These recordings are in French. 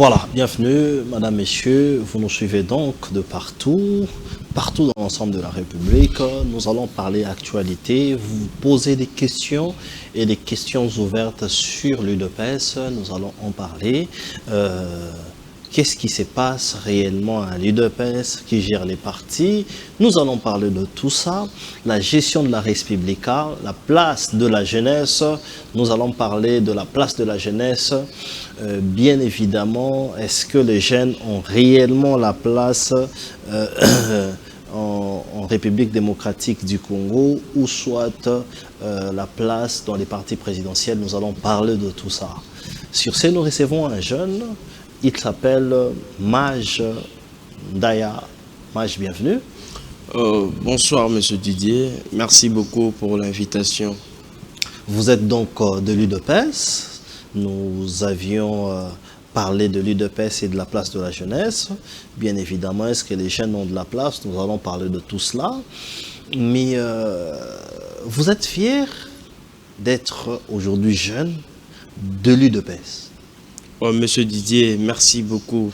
Voilà, bienvenue, madame, messieurs. Vous nous suivez donc de partout, partout dans l'ensemble de la République. Nous allons parler actualité, vous poser des questions et des questions ouvertes sur l'UDPS. Nous allons en parler. Qu'est-ce qui se passe réellement à l'UDPS qui gère les partis? Nous allons parler de tout ça, la gestion de la République, la place de la jeunesse. Nous allons parler de la place de la jeunesse. Bien évidemment, est-ce que les jeunes ont réellement la place en République démocratique du Congo ou soit la place dans les partis présidentiels? Nous allons parler de tout ça. Sur ce, nous recevons un jeune. Il s'appelle Maj Ndaya. Maj, bienvenue. Bonsoir, monsieur Didier. Merci beaucoup pour l'invitation. Vous êtes donc de l'UDPS. Nous avions parlé de l'UDPS et de la place de la jeunesse. Bien évidemment, est-ce que les jeunes ont de la place? Nous allons parler de tout cela. Mais vous êtes fier d'être aujourd'hui jeune de l'UDPS? Monsieur Didier, merci beaucoup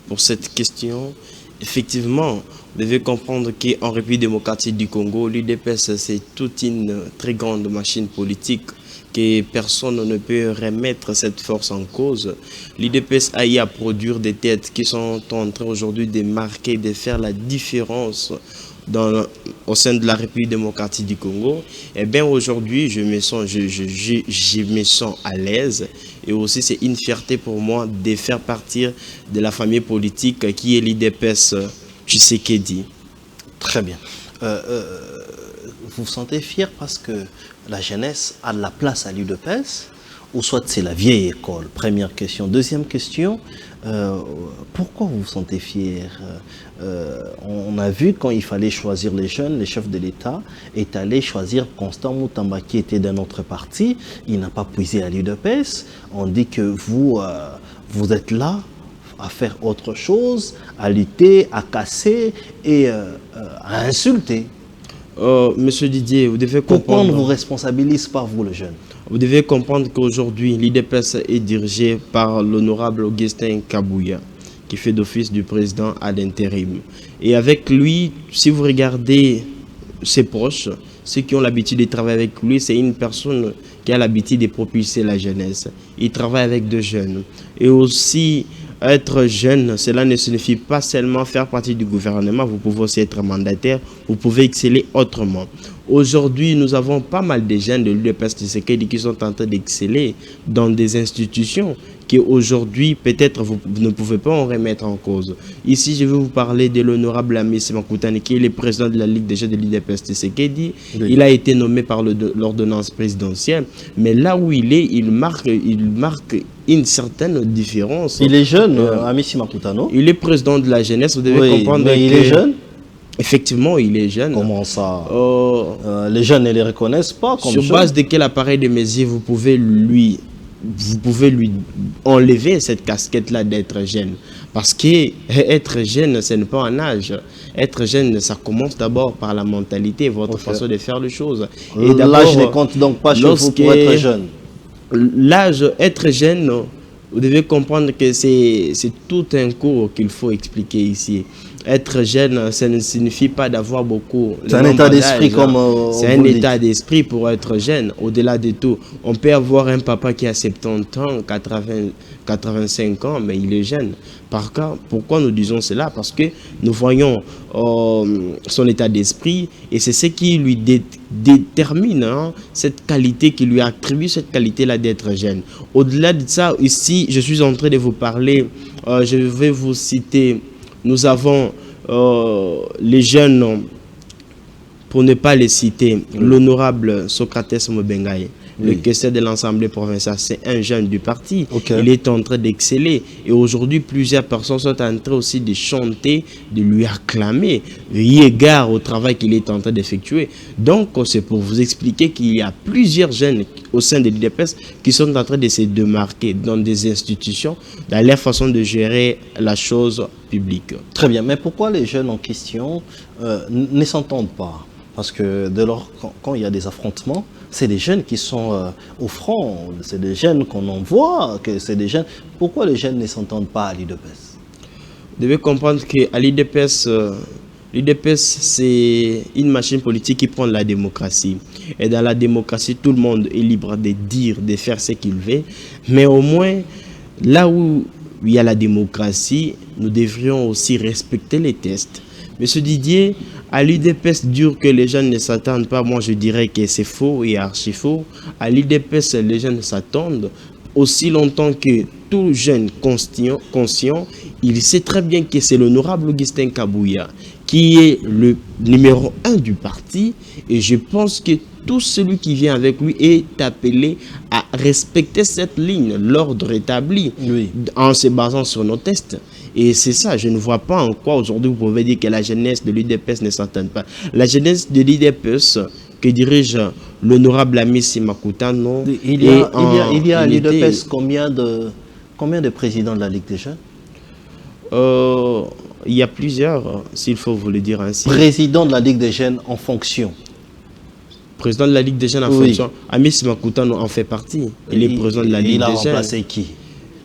pour cette question. Effectivement, vous devez comprendre qu'en République démocratique du Congo, l'UDPS, c'est toute une très grande machine politique que personne ne peut remettre cette force en cause. L'UDPS a eu à produire des têtes qui sont en train aujourd'hui de marquer, de faire la différence au sein de la République démocratique du Congo. Et bien aujourd'hui, je me sens à l'aise. Et aussi, c'est une fierté pour moi de faire partie de la famille politique qui est l'UDPS Tshisekedi. Très bien. Vous vous sentez fier parce que la jeunesse a de la place à l'UDPS ou soit c'est la vieille école? Première question. Deuxième question, pourquoi vous vous sentez fier? On a vu quand il fallait choisir les jeunes, le chef de l'État est allé choisir Constant Moutamba qui était d'un autre parti. Il n'a pas puisé à l'UDPS. On dit que vous êtes là à faire autre chose, à lutter, à casser et à insulter. Monsieur Didier, vous devez comprendre... Pourquoi on ne vous responsabilise pas, vous, les jeunes? Vous devez comprendre qu'aujourd'hui, l'UDPS est dirigé par l'honorable Augustin Kabouya, qui fait d'office du président à l'intérim. Et avec lui, si vous regardez ses proches, ceux qui ont l'habitude de travailler avec lui, c'est une personne qui a l'habitude de propulser la jeunesse. Il travaille avec des jeunes. Et aussi, être jeune, cela ne signifie pas seulement faire partie du gouvernement, vous pouvez aussi être mandataire, vous pouvez exceller autrement. Aujourd'hui, nous avons pas mal de jeunes de l'UDPS Tshisekedi qui sont en train d'exceller dans des institutions qui aujourd'hui, peut-être, vous ne pouvez pas en remettre en cause. Ici, je vais vous parler de l'honorable Amis Makutani, qui est le président de la Ligue des jeunes de l'UDPS Tshisekedi. Oui. Il a été nommé par l'ordonnance présidentielle, mais là où il est, il marque une certaine différence. Il est jeune, Amis Makutano. Il est président de la jeunesse, vous devez comprendre. Mais il est jeune. Effectivement, il est jeune. Comment ça? Les jeunes ne les reconnaissent pas comme sur base de quel appareil de mesure vous pouvez lui enlever cette casquette-là d'être jeune? Parce que être jeune, ce n'est pas un âge. Être jeune, ça commence d'abord par la mentalité, votre façon de faire les choses. Et l'âge ne compte donc pas chez vous pour être jeune? L'âge, être jeune, vous devez comprendre que c'est tout un cours qu'il faut expliquer ici. Être jeune, ça ne signifie pas d'avoir beaucoup. C'est un état d'esprit comme... C'est un état d'esprit pour être jeune. Au-delà de tout, on peut avoir un papa qui a 70 ans, 85 ans, mais il est jeune. Pourquoi nous disons cela? Parce que nous voyons son état d'esprit et c'est ce qui lui détermine cette qualité, qui lui attribue cette qualité-là d'être jeune. Au-delà de ça, ici, je suis en train de vous parler, je vais vous citer... Nous avons les jeunes, pour ne pas les citer, l'honorable Socrates Mobengaye, le questeur de l'Assemblée provinciale, c'est un jeune du parti. Il est en train d'exceller. Et aujourd'hui, plusieurs personnes sont en train aussi de chanter, de lui acclamer, eu égard au travail qu'il est en train d'effectuer. Donc, c'est pour vous expliquer qu'il y a plusieurs jeunes au sein de l'UDPS qui sont en train de se démarquer dans des institutions, dans leur façon de gérer la chose publique. Très bien. Mais pourquoi les jeunes en question ne s'entendent pas? Parce que dès lors, quand il y a des affrontements, c'est des jeunes qui sont au front, c'est des jeunes qu'on envoie, que c'est des jeunes. Pourquoi les jeunes ne s'entendent pas à l'UDPS? Vous devez comprendre qu'à l'UDPS, l'UDPS, c'est une machine politique qui prend la démocratie. Et dans la démocratie, tout le monde est libre de dire, de faire ce qu'il veut. Mais au moins, là où il y a la démocratie, nous devrions aussi respecter les tests. Monsieur Didier, à l'UDPS, dire que les gens ne s'attendent pas, moi je dirais que c'est faux et archi faux. À l'UDPS, les gens s'attendent aussi longtemps que tout jeune conscient, il sait très bien que c'est l'honorable Augustin Kabouya qui est le numéro 1 du parti. Et je pense que tout celui qui vient avec lui est appelé à respecter cette ligne, l'ordre établi, Oui. en se basant sur nos tests. Et c'est ça, je ne vois pas en quoi aujourd'hui vous pouvez dire que la jeunesse de l'UDPS ne s'entend pas. La jeunesse de l'UDPS que dirige l'honorable Amissi Makutano. Il y a à l'UDPS combien de présidents de la Ligue des jeunes? Il y a plusieurs, s'il faut vous le dire ainsi. Président de la Ligue des jeunes en fonction. Président de la Ligue des jeunes en fonction. Amissi Makutano en fait partie. Il est président de la Ligue des jeunes. Il a remplacé qui?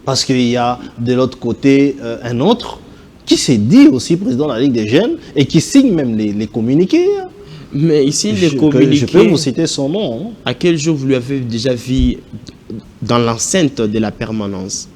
Parce qu'il y a de l'autre côté un autre qui s'est dit aussi président de la Ligue des jeunes et qui signe même les communiqués. Mais ici, les communiqués... Je peux vous citer son nom. Hein. À quel jour vous l'avez déjà vu dans l'enceinte de la permanence?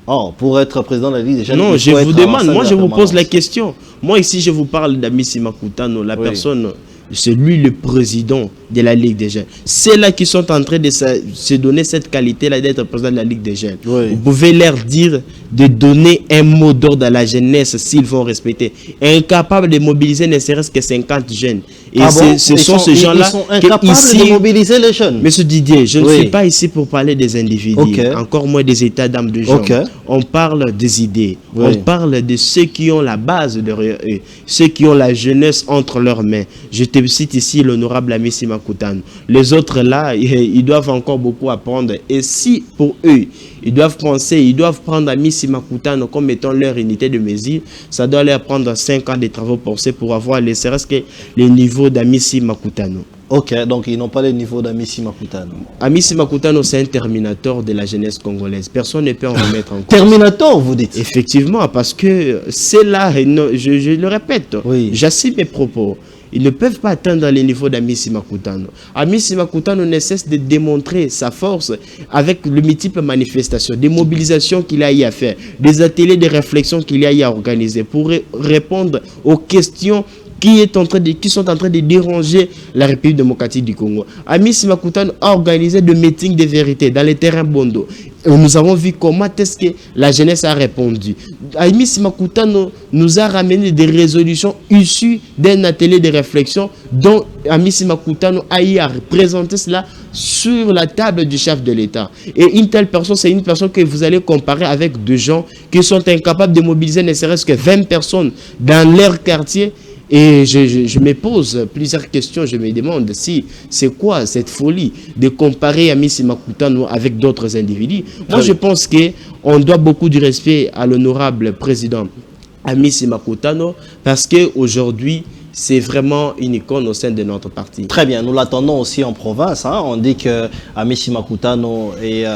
Oh, pour être président de la Ligue des jeunes... Non, je vous demande, moi je vous pose la question. Moi ici, je vous parle d'Amissi Makutano, la personne... C'est lui le président de la Ligue des jeunes. C'est là qui sont en train de se donner cette qualité-là d'être président de la Ligue des jeunes. Oui. Vous pouvez leur dire de donner un mot d'ordre à la jeunesse s'ils vont respecter. Incapable de mobiliser ne serait-ce que 50 jeunes. Et ce sont ces gens-là qui sont incapables de mobiliser les jeunes. Monsieur Didier, je ne suis pas ici pour parler des individus, encore moins des états d'âme de gens. On parle des idées. On parle de ceux qui ont la base derrière eux, ceux qui ont la jeunesse entre leurs mains. Je te cite ici l'honorable Amissi Makutano. Les autres là, ils doivent encore beaucoup apprendre. Et si pour eux, ils doivent penser, ils doivent prendre Amissi Makutano comme étant leur unité de mesure, ça doit leur prendre 5 ans de travaux forcés pour avoir les serait-ce que les niveaux d'Amissi Makutano. Ok, donc ils n'ont pas le niveau d'Amissi Makutano. Amissi Makutano, c'est un terminator de la jeunesse congolaise. Personne ne peut en remettre en cause. Terminator, vous dites? Effectivement, parce que c'est là, je le répète, j'assume mes propos. Ils ne peuvent pas atteindre les niveaux d'Amissi Makutano. Amissi Makutano ne cesse de démontrer sa force avec les multiples manifestations, des mobilisations qu'il a eu à faire, des ateliers de réflexion qu'il a eu à organiser pour répondre aux questions qui sont en train de déranger la République démocratique du Congo. Amissi Makutano a organisé des meetings de vérité dans les terrains Bondo. Et nous avons vu comment est-ce que la jeunesse a répondu. Amissi Makutano nous a ramené des résolutions issues d'un atelier de réflexion dont Amissi Makutano a eu à présenter cela sur la table du chef de l'État. Et une telle personne, c'est une personne que vous allez comparer avec deux gens qui sont incapables de mobiliser ne serait-ce que 20 personnes dans leur quartier. Et je me pose plusieurs questions, je me demande si c'est quoi cette folie de comparer Amissi Makutano avec d'autres individus. Moi je pense qu'on doit beaucoup de respect à l'honorable président Amissi Makutano parce qu'aujourd'hui c'est vraiment une icône au sein de notre parti. Très bien, nous l'attendons aussi en province. Hein. On dit que Amissi Makutano est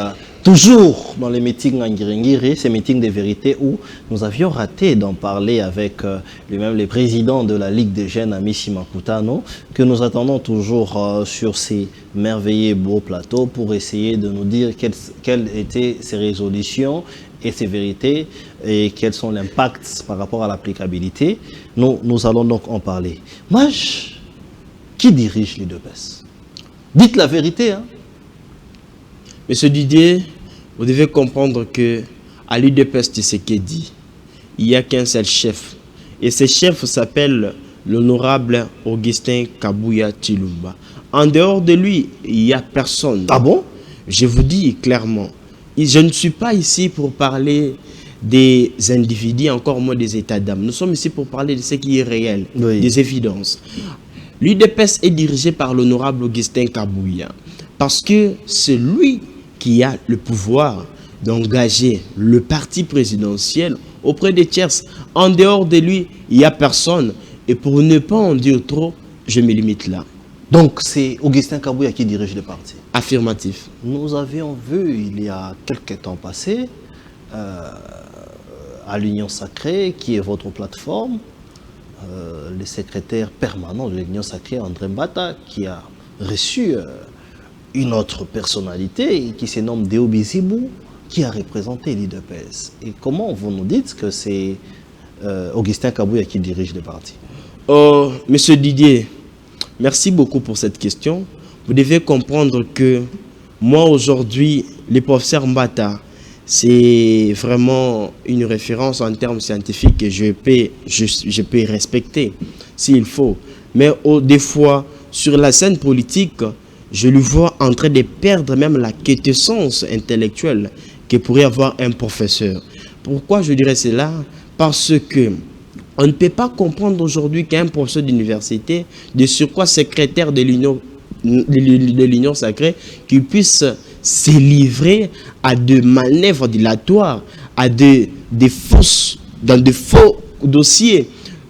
toujours dans les meetings en Ngiringiri, ces meetings de vérité où nous avions raté d'en parler avec lui-même le président de la Ligue des jeunes, Amissi Makutano, que nous attendons toujours sur ces merveilleux beaux plateaux pour essayer de nous dire quelles étaient ces résolutions et ces vérités et quels sont les impacts par rapport à l'applicabilité. Nous allons donc en parler. Maj, qui dirige l'UDPS? Dites la vérité, hein? Monsieur Didier, vous devez comprendre que à l'UDPS Tshisekedi, il n'y a qu'un seul chef. Et ce chef s'appelle l'honorable Augustin Kabouya Tshilombo. En dehors de lui, il n'y a personne. Ah bon? Je vous dis clairement, je ne suis pas ici pour parler des individus, encore moins des états d'âme. Nous sommes ici pour parler de ce qui est réel, des évidences. L'UDPS est dirigé par l'honorable Augustin Kabouya parce que c'est lui qui a le pouvoir d'engager le parti présidentiel auprès des tiers. En dehors de lui, il n'y a personne. Et pour ne pas en dire trop, je me limite là. Donc, c'est Augustin Kabouya qui dirige le parti. Affirmatif. Nous avions vu, il y a quelques temps passés, à l'Union Sacrée, qui est votre plateforme, le secrétaire permanent de l'Union Sacrée, André Mbata, qui a reçu une autre personnalité qui se nomme Déobi Zibou, qui a représenté l'IDPS. Et comment vous nous dites que c'est Augustin Kabouya qui dirige le parti? Monsieur Didier, merci beaucoup pour cette question. Vous devez comprendre que moi aujourd'hui, le professeur Mbata, c'est vraiment une référence en termes scientifiques que je peux respecter s'il faut. Mais des fois, sur la scène politique, je le vois en train de perdre même la quintessence intellectuelle que pourrait avoir un professeur. Pourquoi je dirais cela? Parce que on ne peut pas comprendre aujourd'hui qu'un professeur d'université, de surcroît secrétaire de l'Union Sacrée, qui puisse se livrer à des manœuvres dilatoires, à dans de faux dossiers.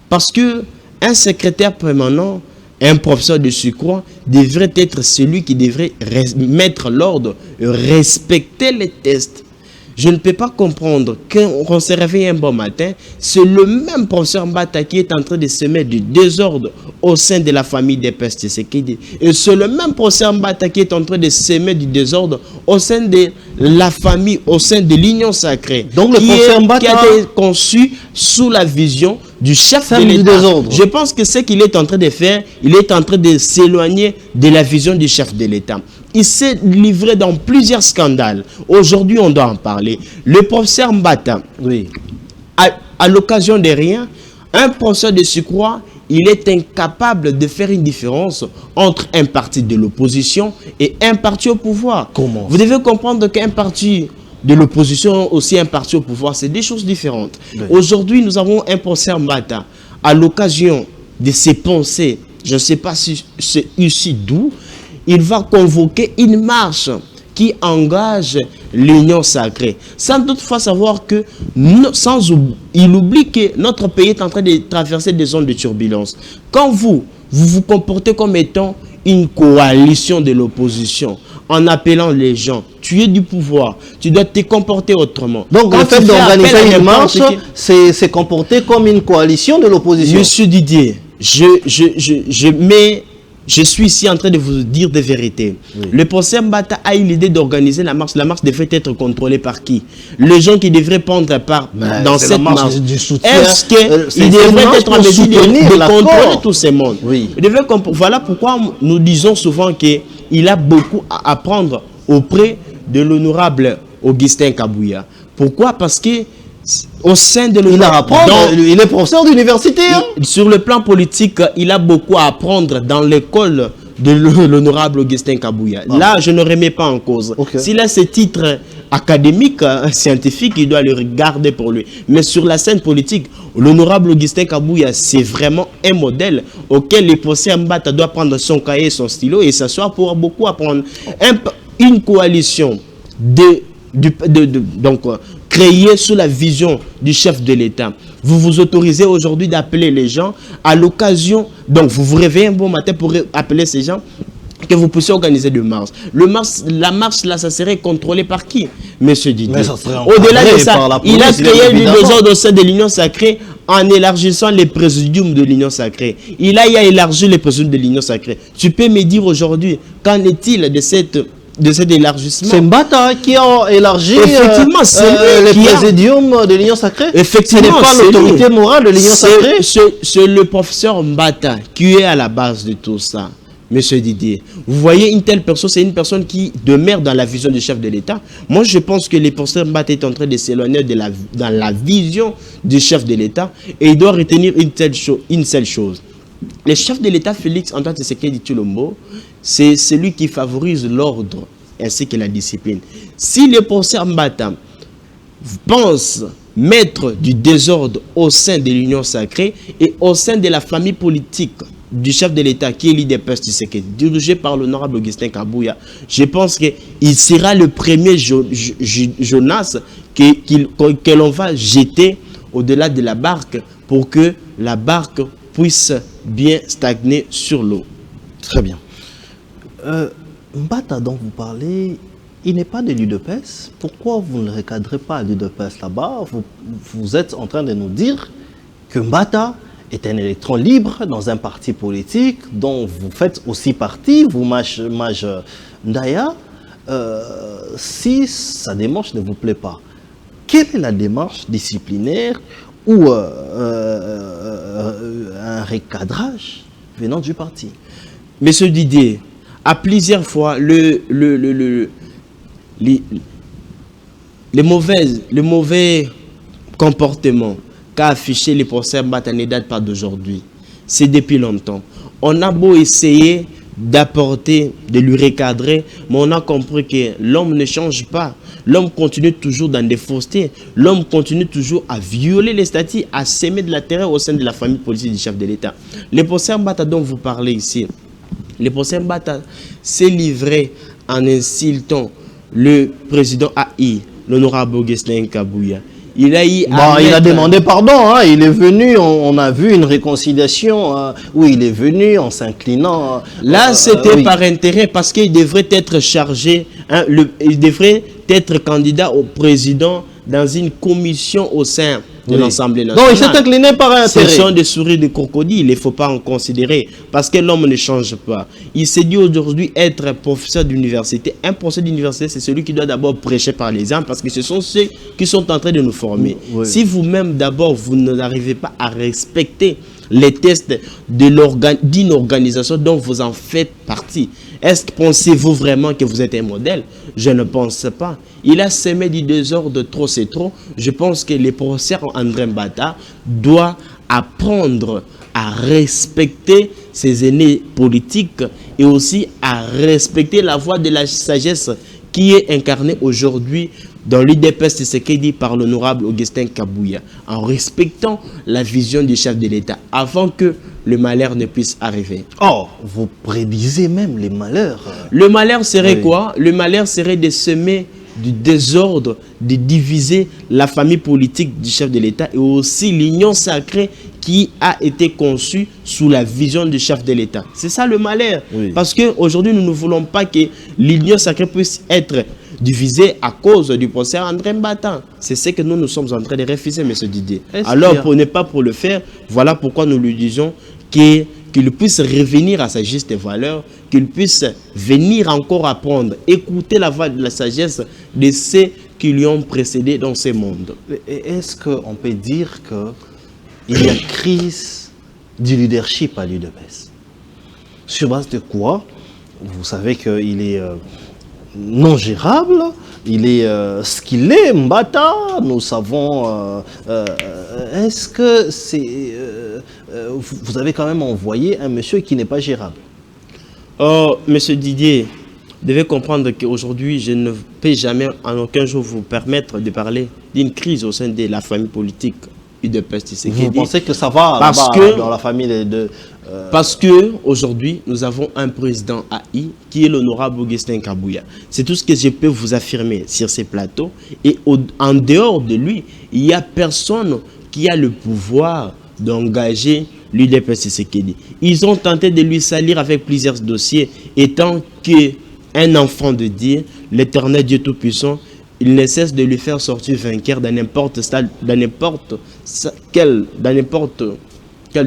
Parce que un secrétaire permanent, un professeur de surcroît, devrait être celui qui devrait mettre l'ordre, respecter les tests. Je ne peux pas comprendre qu'on se réveille un bon matin, c'est le même professeur Mbata qui est en train de semer du désordre au sein de la famille des pestes. Et c'est le même professeur Mbata qui est en train de semer du désordre au sein de la famille, au sein de l'Union Sacrée. Donc le professeur Mbata qui a été conçu sous la vision du chef de l'État. Je pense que ce qu'il est en train de faire, il est en train de s'éloigner de la vision du chef de l'État. Il s'est livré dans plusieurs scandales. Aujourd'hui, on doit en parler. Le professeur Mbata, oui, à l'occasion de rien, un professeur de surcroît, il est incapable de faire une différence entre un parti de l'opposition et un parti au pouvoir. Comment? Vous devez comprendre qu'un parti de l'opposition, aussi un parti au pouvoir, c'est deux choses différentes. Oui. Aujourd'hui, nous avons un professeur Mbata, à l'occasion de ses pensées, je ne sais pas si c'est ici d'où, il va convoquer une marche qui engage l'Union Sacrée. Sans toutefois savoir que, il oublie que notre pays est en train de traverser des zones de turbulence. Quand vous vous comportez comme étant une coalition de l'opposition, en appelant les gens, tu es du pouvoir, tu dois te comporter autrement. Donc le fait d'organiser une marche, c'est se comporter comme une coalition de l'opposition. Monsieur Didier, je suis ici en train de vous dire des vérités. Oui. Le professeur Mbata a eu l'idée d'organiser la marche. La marche devrait être contrôlée par qui? Les gens qui devraient prendre part dans cette marche. Est-ce qu'il devrait être en mesure de contrôler tout ce monde? Oui. Voilà pourquoi nous disons souvent qu'il a beaucoup à apprendre auprès de l'honorable Augustin Kabouya. Pourquoi? Parce que au sein de il est professeur d'université. Hein? Sur le plan politique, il a beaucoup à apprendre dans l'école de l'honorable Augustin Kabouya. Ah. Là, je ne remets pas en cause. Okay. S'il a ce titre académique, scientifique, il doit le regarder pour lui. Mais sur la scène politique, l'honorable Augustin Kabouya, c'est vraiment un modèle auquel le professeur Mbata doit prendre son cahier et son stylo et s'asseoir pour beaucoup apprendre. Une coalition donc créé sous la vision du chef de l'État. Vous vous autorisez aujourd'hui d'appeler les gens à l'occasion, donc vous vous réveillez un bon matin pour appeler ces gens, que vous puissiez organiser de marche. La marche, là, ça serait contrôlé par qui, monsieur Didier? Au-delà de ça, il a créé du désordre au sein de l'Union Sacrée en élargissant les présidiums de l'Union Sacrée. Il a élargi les présidiums de l'Union Sacrée. Tu peux me dire aujourd'hui, qu'en est-il de cet élargissement? C'est Mbata qui a élargi les présidiums de l'Union Sacrée. Effectivement, ce n'est pas l'autorité morale de l'Union Sacrée. C'est le professeur Mbata qui est à la base de tout ça. Monsieur Didier, vous voyez une telle personne, c'est une personne qui demeure dans la vision du chef de l'État. Moi, je pense que le professeur Mbata est en train de s'éloigner dans la vision du chef de l'État et il doit retenir une seule chose. Le chef de l'État, Félix Antoine Tshisekedi Tshilombo, c'est celui qui favorise l'ordre ainsi que la discipline. Si le professeur Mbata pense mettre du désordre au sein de l'Union Sacrée et au sein de la famille politique du chef de l'État qui est l'IDPS Tshisekedi, dirigé par l'honorable Augustin Kabouya, je pense qu'il sera le premier Jonas que l'on va jeter au-delà de la barque pour que la barque puisse bien stagner sur l'eau. Très bien. Mbata dont vous parlez, il n'est pas de l'UDPS. Pourquoi vous ne recadrez pas l'UDPS là-bas? Vous êtes en train de nous dire que Mbata est un électron libre dans un parti politique dont vous faites aussi partie, vous, Maj Ndaya. Si sa démarche ne vous plaît pas, quelle est la démarche disciplinaire ou un recadrage venant du parti? Monsieur Didier, à plusieurs fois, le mauvais comportement qu'a affiché les professeurs Mbata ne date pas d'aujourd'hui. C'est depuis longtemps. On a beau essayer d'apporter, de lui recadrer, mais on a compris que l'homme ne change pas. L'homme continue toujours dans des faussetés. L'homme continue toujours à violer les statuts, à s'aimer de la terreur au sein de la famille politique du chef de l'État. Le professeur Mbata dont vous parlez ici, le professeur Mbata s'est livré en insultant le président AI, l'honorable Augustin Kabouya. Il a demandé pardon, hein. Il est venu, on a vu une réconciliation où il est venu en s'inclinant. Là, c'était par intérêt parce qu'il devrait être chargé, hein, il devrait être candidat au président dans une commission au sein de l'Assemblée nationale. Donc, il s'est incliné par intérêt. Ce sont des souris de crocodile, il ne faut pas en considérer parce que l'homme ne change pas. Il s'est dit aujourd'hui être professeur d'université. Un professeur d'université, c'est celui qui doit d'abord prêcher par l'exemple parce que ce sont ceux qui sont en train de nous former. Oui. Si vous-même, d'abord, vous n'arrivez pas à respecter les tests d'une organisation dont vous en faites partie, est-ce que pensez-vous vraiment que vous êtes un modèle? Je ne pense pas. Il a semé du désordre, trop c'est trop. Je pense que le professeur André Mbata doit apprendre à respecter ses aînés politiques et aussi à respecter la voix de la sagesse qui est incarnée aujourd'hui dans l'UDPS Tshisekedi par l'honorable Augustin Kabouya, en respectant la vision du chef de l'État avant que le malheur ne puisse arriver. Oh, vous prédisez même les malheurs. Le malheur serait quoi? Le malheur serait de semer du désordre, de diviser la famille politique du chef de l'État et aussi l'union sacrée qui a été conçue sous la vision du chef de l'État. C'est ça le malheur. Oui. Parce qu'aujourd'hui, nous ne voulons pas que l'union sacrée puisse être divisée à cause du professeur André Mbata. C'est ce que nous sommes en train de refuser, M. Didier. Alors, pour ne pas pour le faire, voilà pourquoi nous lui disons qu'il puisse revenir à sa juste valeur, qu'il puisse venir encore apprendre, écouter la voix de la sagesse de ceux qui lui ont précédé dans ce monde. Est-ce qu'on peut dire qu'il y a crise du leadership à l'UDPS? Sur base de quoi? Vous savez qu'il est non gérable, il est ce qu'il est, Mbata, nous savons. Est-ce que c'est... vous avez quand même envoyé un monsieur qui n'est pas gérable? Oh, monsieur Didier, vous devez comprendre qu'aujourd'hui, je ne peux jamais, en aucun jour, vous permettre de parler d'une crise au sein de la famille politique UDPS Tshisekedi. Vous pensez que ça va dans la famille de... Parce que aujourd'hui, nous avons un président AI qui est l'honorable Augustin Kabouya. C'est tout ce que je peux vous affirmer sur ces plateaux. Et en dehors de lui, il n'y a personne qui a le pouvoir d'engager l'UDPS Tshisekedi. Ils ont tenté de lui salir avec plusieurs dossiers, étant qu'un enfant de Dieu, l'éternel Dieu Tout-Puissant, il ne cesse de lui faire sortir vainqueur dans n'importe quel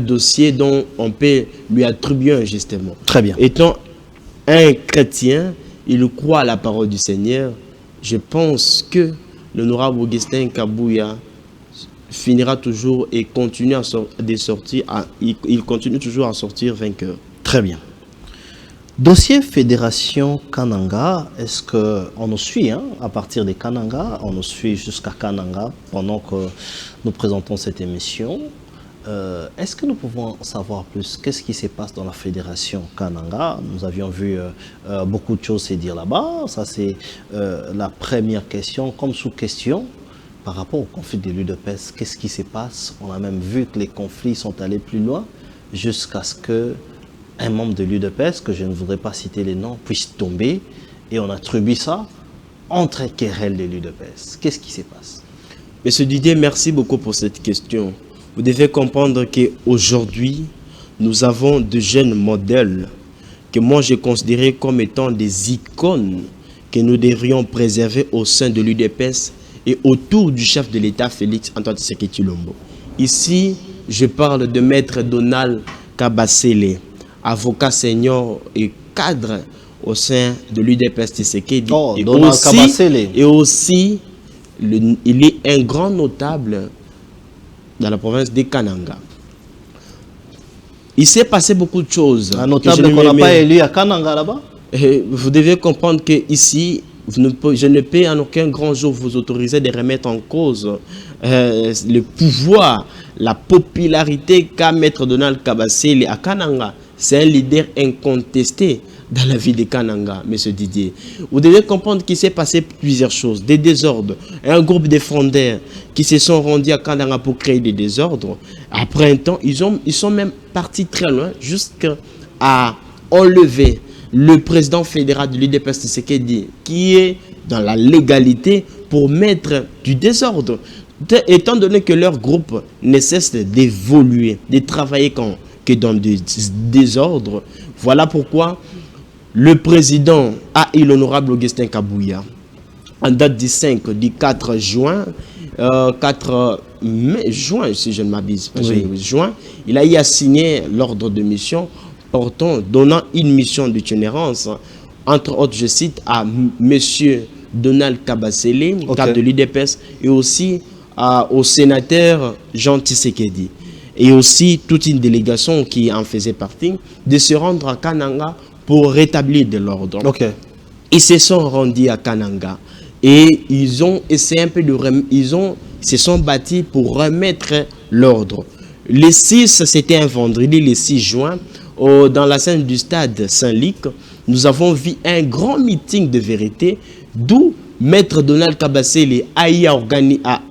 dossier dont on peut lui attribuer injustement. Très bien. Étant un chrétien, il croit à la parole du Seigneur. Je pense que l'honorable Augustin Kabouya finira toujours et continue il continue toujours à sortir vainqueur. Très bien. Dossier Fédération Kananga, est-ce qu'on nous suit à partir de Kananga? On nous suit jusqu'à Kananga pendant que nous présentons cette émission. Est-ce que nous pouvons savoir plus? Qu'est-ce qui se passe dans la Fédération Kananga? Nous avions vu beaucoup de choses se dire là-bas. Ça, c'est la première question. Comme sous-question, par rapport au conflit de l'UDPS, qu'est-ce qui se passe? On a même vu que les conflits sont allés plus loin jusqu'à ce que un membre de l'UDPS, que je ne voudrais pas citer les noms, puisse tomber, et on attribue ça entre querelles de l'UDPS. Qu'est-ce qui se passe? Monsieur Didier, merci beaucoup pour cette question. Vous devez comprendre qu'aujourd'hui, nous avons de jeunes modèles que moi je considérais comme étant des icônes que nous devrions préserver au sein de l'UDPS et autour du chef de l'État, Félix Antoine Tshisekedi Tshilombo. Ici, je parle de Maître Donald Kabasele, avocat senior et cadre au sein de l'UDPS Tshisekedi. Oh, Donald Kabasele. Et aussi, il est un grand notable dans la province de Kananga. Il s'est passé beaucoup de choses. Un notable qu'on n'a pas élu à Kananga là-bas? Vous devez comprendre que ici, je ne peux en aucun grand jour vous autoriser de remettre en cause le pouvoir, la popularité qu'a Maître Donald Kabasele à Kananga. C'est un leader incontesté dans la vie de Kananga, M. Didier. Vous devez comprendre qu'il s'est passé plusieurs choses, des désordres. Un groupe de frondeurs qui se sont rendus à Kananga pour créer des désordres. Après un temps, ils sont même partis très loin jusqu'à enlever le président fédéral de l'UDPS Tshisekedi, qui est dans la légalité, pour mettre du désordre. Étant donné que leur groupe ne cesse d'évoluer, de travailler que dans du désordre, voilà pourquoi le président a eu l'honorable Augustin Kabouya, en date du 4 juin, 4 mai, juin, si je ne m'abuse, oui. Juin, il a eu à signer l'ordre de mission donnant une mission d'itinérance, entre autres, je cite, à M. Donald Kabasele, cadre de l'UDPS, et aussi au sénateur Jean Tshisekedi, et aussi toute une délégation qui en faisait partie, de se rendre à Kananga pour rétablir de l'ordre. Ils se sont rendus à Kananga et ils ont essayé un peu de se sont battus pour remettre l'ordre. Le 6, c'était un vendredi, le 6 juin, dans la scène du stade Saint-Luc, nous avons vu un grand meeting de vérité d'où Maître Donald Kabasele a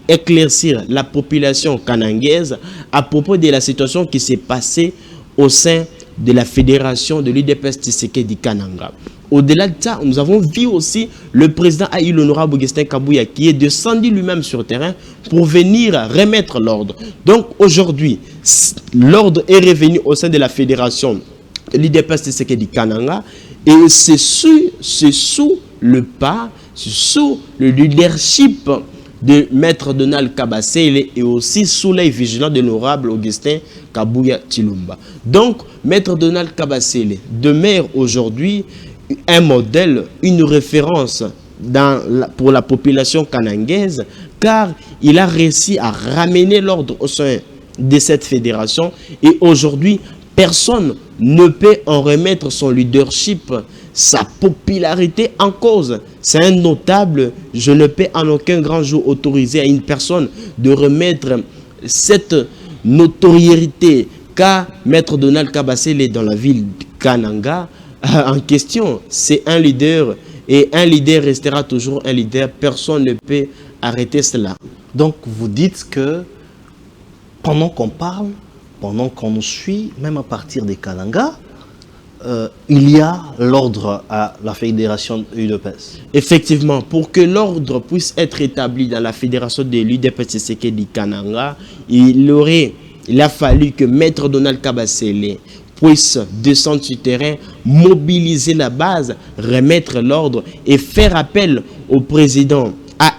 éclaircir la population kanangaise à propos de la situation qui s'est passée au sein de la fédération de l'UDPS Tshisekedi Kananga. Au-delà de ça, nous avons vu aussi le président a eu l'honorable Augustin Kabouya qui est descendu lui-même sur le terrain pour venir remettre l'ordre. Donc aujourd'hui, l'ordre est revenu au sein de la fédération de l'UDPS Tshisekedi Kananga et c'est sous le pas, sous le leadership de Maître Donald Kabasele et aussi sous l'œil vigilant de l'honorable Augustin Kabouya Tshilombo. Donc, Maître Donald Kabasele demeure aujourd'hui un modèle, une référence pour la population kanangaise, car il a réussi à ramener l'ordre au sein de cette fédération et aujourd'hui, personne ne peut en remettre son leadership, sa popularité en cause. C'est un notable. Je ne peux en aucun grand jour autoriser à une personne de remettre cette notoriété qu'a Maître Donald Kabasele dans la ville de Kananga en question. C'est un leader et un leader restera toujours un leader. Personne ne peut arrêter cela. Donc vous dites que pendant qu'on parle, pendant qu'on nous suit, même à partir des Kananga, il y a l'ordre à la fédération de l'UDPS. Effectivement, pour que l'ordre puisse être établi dans la fédération de l'UDPS Tshisekedi Kananga, il a fallu que Maître Donald Kabasele puisse descendre sur le terrain, mobiliser la base, remettre l'ordre et faire appel au président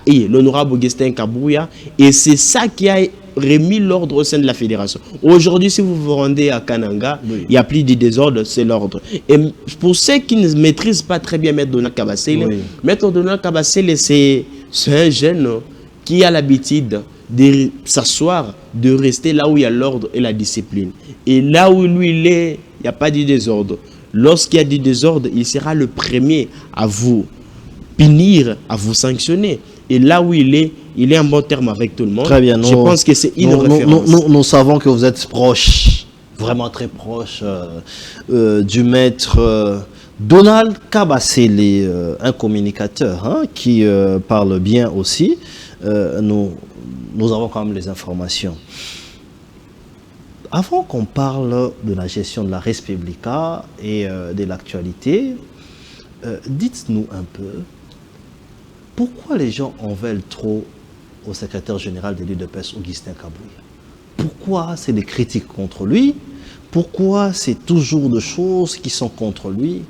l'honorable Augustin Kabouya. Et c'est ça qui a remis l'ordre au sein de la fédération. Aujourd'hui, si vous vous rendez à Kananga, il n'y a plus de désordre, c'est l'ordre. Et pour ceux qui ne maîtrisent pas très bien Maître Donald Kabasele, Maître Donald Kabasele, c'est un jeune qui a l'habitude de s'asseoir, de rester là où il y a l'ordre et la discipline. Et là où lui il est, il n'y a pas de désordre. Lorsqu'il y a du désordre, il sera le premier à vous punir, à vous sanctionner. Et là où il est en bon terme avec tout le monde. Très bien. Je pense que c'est une référence. Nous savons que vous êtes proche, vraiment très proche du maître Donald Kabasele, un communicateur qui parle bien aussi. Nous avons quand même les informations. Avant qu'on parle de la gestion de la Res Publica et de l'actualité, dites-nous un peu pourquoi les gens en veulent trop au secrétaire général de l'UDPS, Augustin Kabouya. pourquoi c'est des critiques contre lui? Pourquoi c'est toujours des choses qui sont contre lui?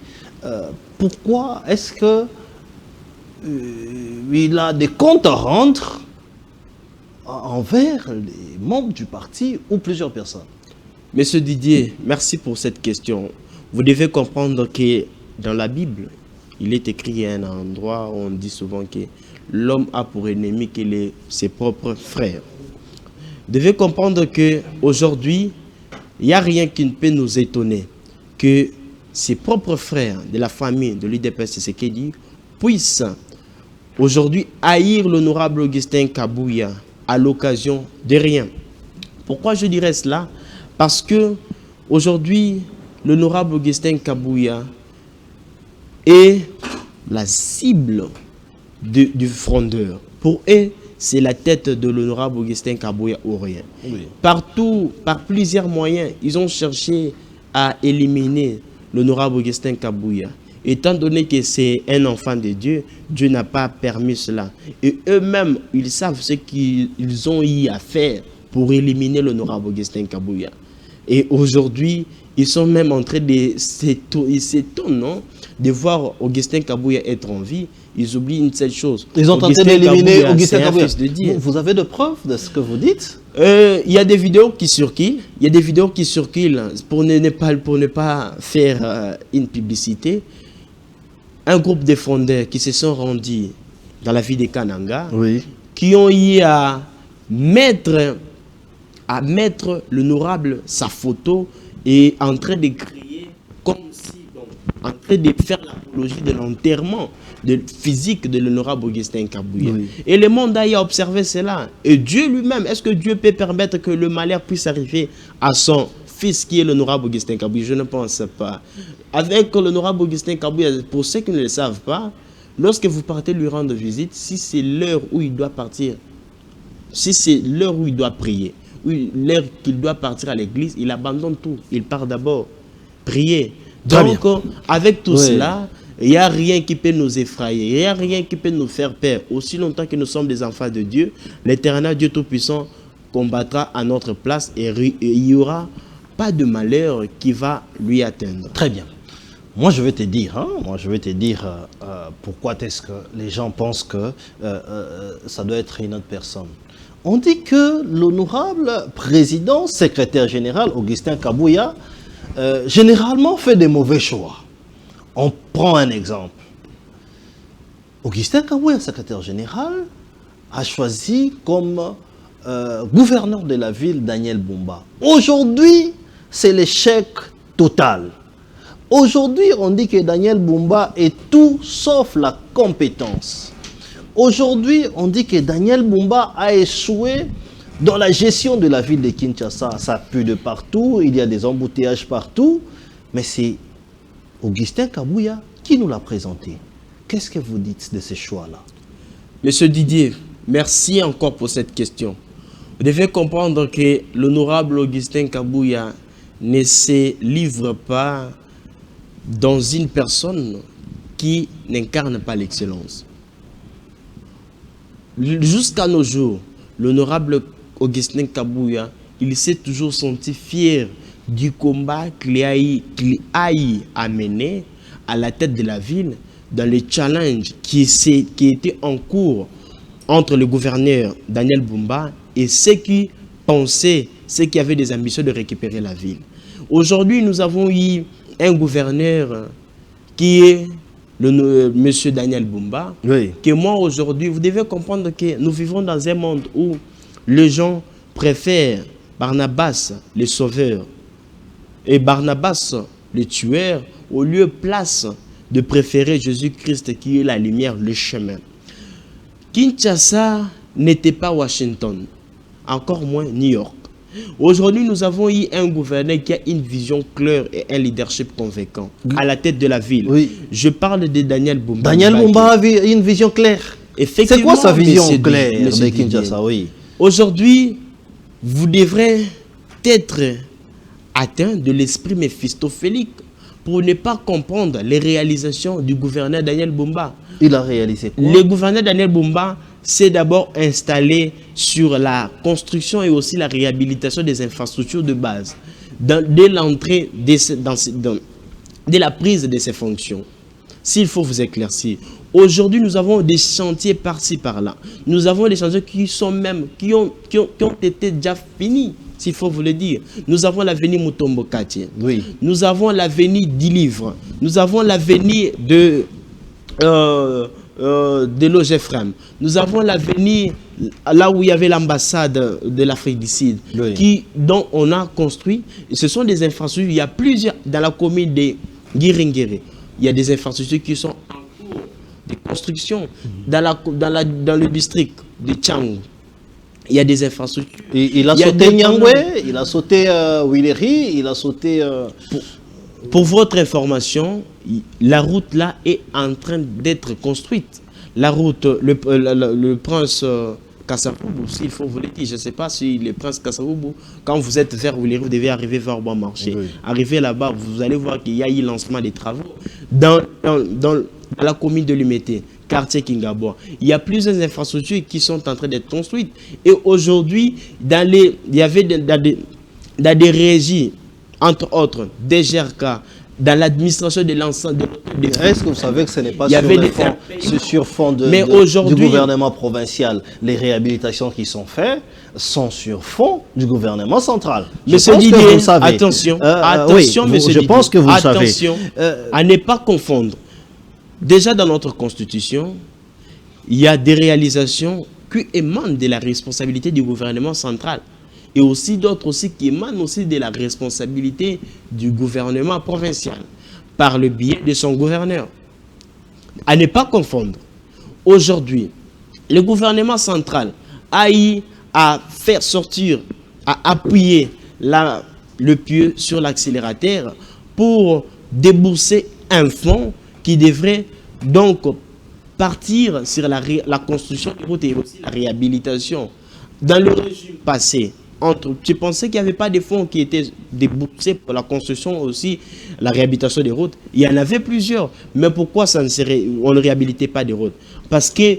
Pourquoi est-ce que il a des comptes à rendre envers les membres du parti ou plusieurs personnes? Monsieur Didier, merci pour cette question. Vous devez comprendre que dans la Bible, il est écrit à un endroit où on dit souvent que l'homme a pour ennemi que ses propres frères. Vous devez comprendre qu'aujourd'hui, il n'y a rien qui ne peut nous étonner que ses propres frères de la famille de l'UDPS Tshisekedi puissent aujourd'hui haïr l'honorable Augustin Kabouya à l'occasion de rien. Pourquoi je dirais cela? Parce que aujourd'hui, l'honorable Augustin Kabouya est la cible du frondeur. Pour eux, c'est la tête de l'honorable Augustin Kabouya ou rien. Oui. Partout, par plusieurs moyens, ils ont cherché à éliminer l'honorable Augustin Kabouya. Étant donné que c'est un enfant de Dieu, Dieu n'a pas permis cela. Et eux-mêmes, ils savent ce qu'ils ont eu à faire pour éliminer l'honorable Augustin Kabouya. Et aujourd'hui, ils sont même en train de s'étonnent de voir Augustin Kabouya être en vie. Ils oublient une seule chose. Ils ont tenté d'éliminer Augustin Kabouya. Vous avez de preuves de ce que vous dites? Il y a des vidéos qui circulent. Il y a des vidéos qui circulent pour ne pas faire une publicité. Un groupe de fondeurs qui se sont rendus dans la ville de Kananga, oui, qui ont eu à mettre l'honorable sa photo et en train de crier comme si, donc, en train de faire l'apologie de l'enterrement physique de l'honorable Augustin Kabouya. Oui. Et le monde a observé cela. Et Dieu lui-même, est-ce que Dieu peut permettre que le malheur puisse arriver à son fils qui est l'honorable Augustin Kabouya? Je ne pense pas. Avec l'honorable Augustin Kabouya, pour ceux qui ne le savent pas, lorsque vous partez lui rendre visite, si c'est l'heure où il doit partir, si c'est l'heure où il doit prier, l'heure qu'il doit partir à l'église, il abandonne tout. Il part d'abord prier. Donc, avec tout cela, il n'y a rien qui peut nous effrayer. Il n'y a rien qui peut nous faire peur. Aussi longtemps que nous sommes des enfants de Dieu, l'Éternel Dieu Tout-Puissant combattra à notre place et il n'y aura pas de malheur qui va lui atteindre. Très bien. Moi, je vais te dire, pourquoi est-ce que les gens pensent que ça doit être une autre personne. On dit que l'honorable président, secrétaire général, Augustin Kabouya, généralement fait des mauvais choix. On prend un exemple. Augustin Kabouya, secrétaire général, a choisi comme gouverneur de la ville Daniel Bumba. Aujourd'hui, c'est l'échec total. Aujourd'hui, on dit que Daniel Bumba est tout sauf la compétence. Aujourd'hui, on dit que Daniel Bumba a échoué dans la gestion de la ville de Kinshasa. Ça pue de partout, il y a des embouteillages partout, mais c'est Augustin Kabouya qui nous l'a présenté. Qu'est-ce que vous dites de ces choix-là? Monsieur Didier, merci encore pour cette question. Vous devez comprendre que l'honorable Augustin Kabouya ne se livre pas dans une personne qui n'incarne pas l'excellence. Jusqu'à nos jours, l'honorable Augustin Kabouya, il s'est toujours senti fier du combat qu'il a eu à mener à la tête de la ville dans les challenges qui étaient en cours entre le gouverneur Daniel Bumba et ceux qui pensaient, ceux qui avaient des ambitions de récupérer la ville. Aujourd'hui, nous avons eu un gouverneur qui est monsieur Daniel Bumba, oui, que moi aujourd'hui, vous devez comprendre que nous vivons dans un monde où les gens préfèrent Barnabas, le sauveur, et Barnabas, le tueur, au lieu place de préférer Jésus-Christ qui est la lumière, le chemin. Kinshasa n'était pas Washington, encore moins New York. Aujourd'hui, nous avons eu un gouverneur qui a une vision claire et un leadership convaincant à la tête de la ville. Oui. Je parle de Daniel Bumba. Daniel Bumba avait une vision claire. C'est quoi sa vision claire de Kinshasa? Oui. Aujourd'hui, vous devrez être atteint de l'esprit méphistophélique pour ne pas comprendre les réalisations du gouverneur Daniel Bumba. Il a réalisé quoi? Le gouverneur Daniel Bumba c'est d'abord installer sur la construction et aussi la réhabilitation des infrastructures de base. Dès l'entrée, dès la prise de ces fonctions, s'il faut vous éclaircir, aujourd'hui nous avons des chantiers par-ci par-là. Nous avons des chantiers qui ont été déjà finis, s'il faut vous le dire. Nous avons l'avenir Mutombo Kati. Oui. Nous avons l'avenir d'Ilivre. Nous avons l'avenir de l'OGFREM. Nous avons l'avenir là où il y avait l'ambassade de l'Afrique du Sud, oui, dont on a construit. Ce sont des infrastructures. Il y a plusieurs dans la commune de Giringere. Il y a des infrastructures qui sont en cours de construction. Dans le district de Tchangou, il y a des infrastructures. Et il a sauté Nyangwe, il a sauté Wileri, il a sauté... Pour votre information, la route là est en train d'être construite. La route, le prince Kassapoubou, s'il faut vous le dire, je ne sais pas si le prince Kassapoubou, quand vous êtes vers Wileri, vous devez arriver vers Bon Marché. Oui. Arrivez là-bas, vous allez voir qu'il y a eu lancement des travaux dans la commune de Lumété, quartier Kingaboa. Il y a plusieurs infrastructures qui sont en train d'être construites. Et aujourd'hui, il y avait dans des régies, entre autres, des GRK, dans l'administration de l'ensemble de... Est-ce que vous savez que ce n'est pas sur fond du gouvernement provincial? Les réhabilitations qui sont faites sont sur fond du gouvernement central. Monsieur Didier, attention, attention, oui, monsieur je pense que vous le savez. Attention, à ne pas confondre. Déjà dans notre constitution, il y a des réalisations qui émanent de la responsabilité du gouvernement central. Et aussi d'autres aussi qui émanent aussi de la responsabilité du gouvernement provincial par le biais de son gouverneur. À ne pas confondre. Aujourd'hui, le gouvernement central a eu à faire sortir, à appuyer le pied sur l'accélérateur pour débourser un fonds qui devrait donc partir sur la construction de routes et aussi la réhabilitation. Dans le régime passé, tu pensais qu'il n'y avait pas de fonds qui étaient déboursés pour la construction aussi, la réhabilitation des routes? Il y en avait plusieurs. Mais pourquoi on ne réhabilitait pas des routes? Parce que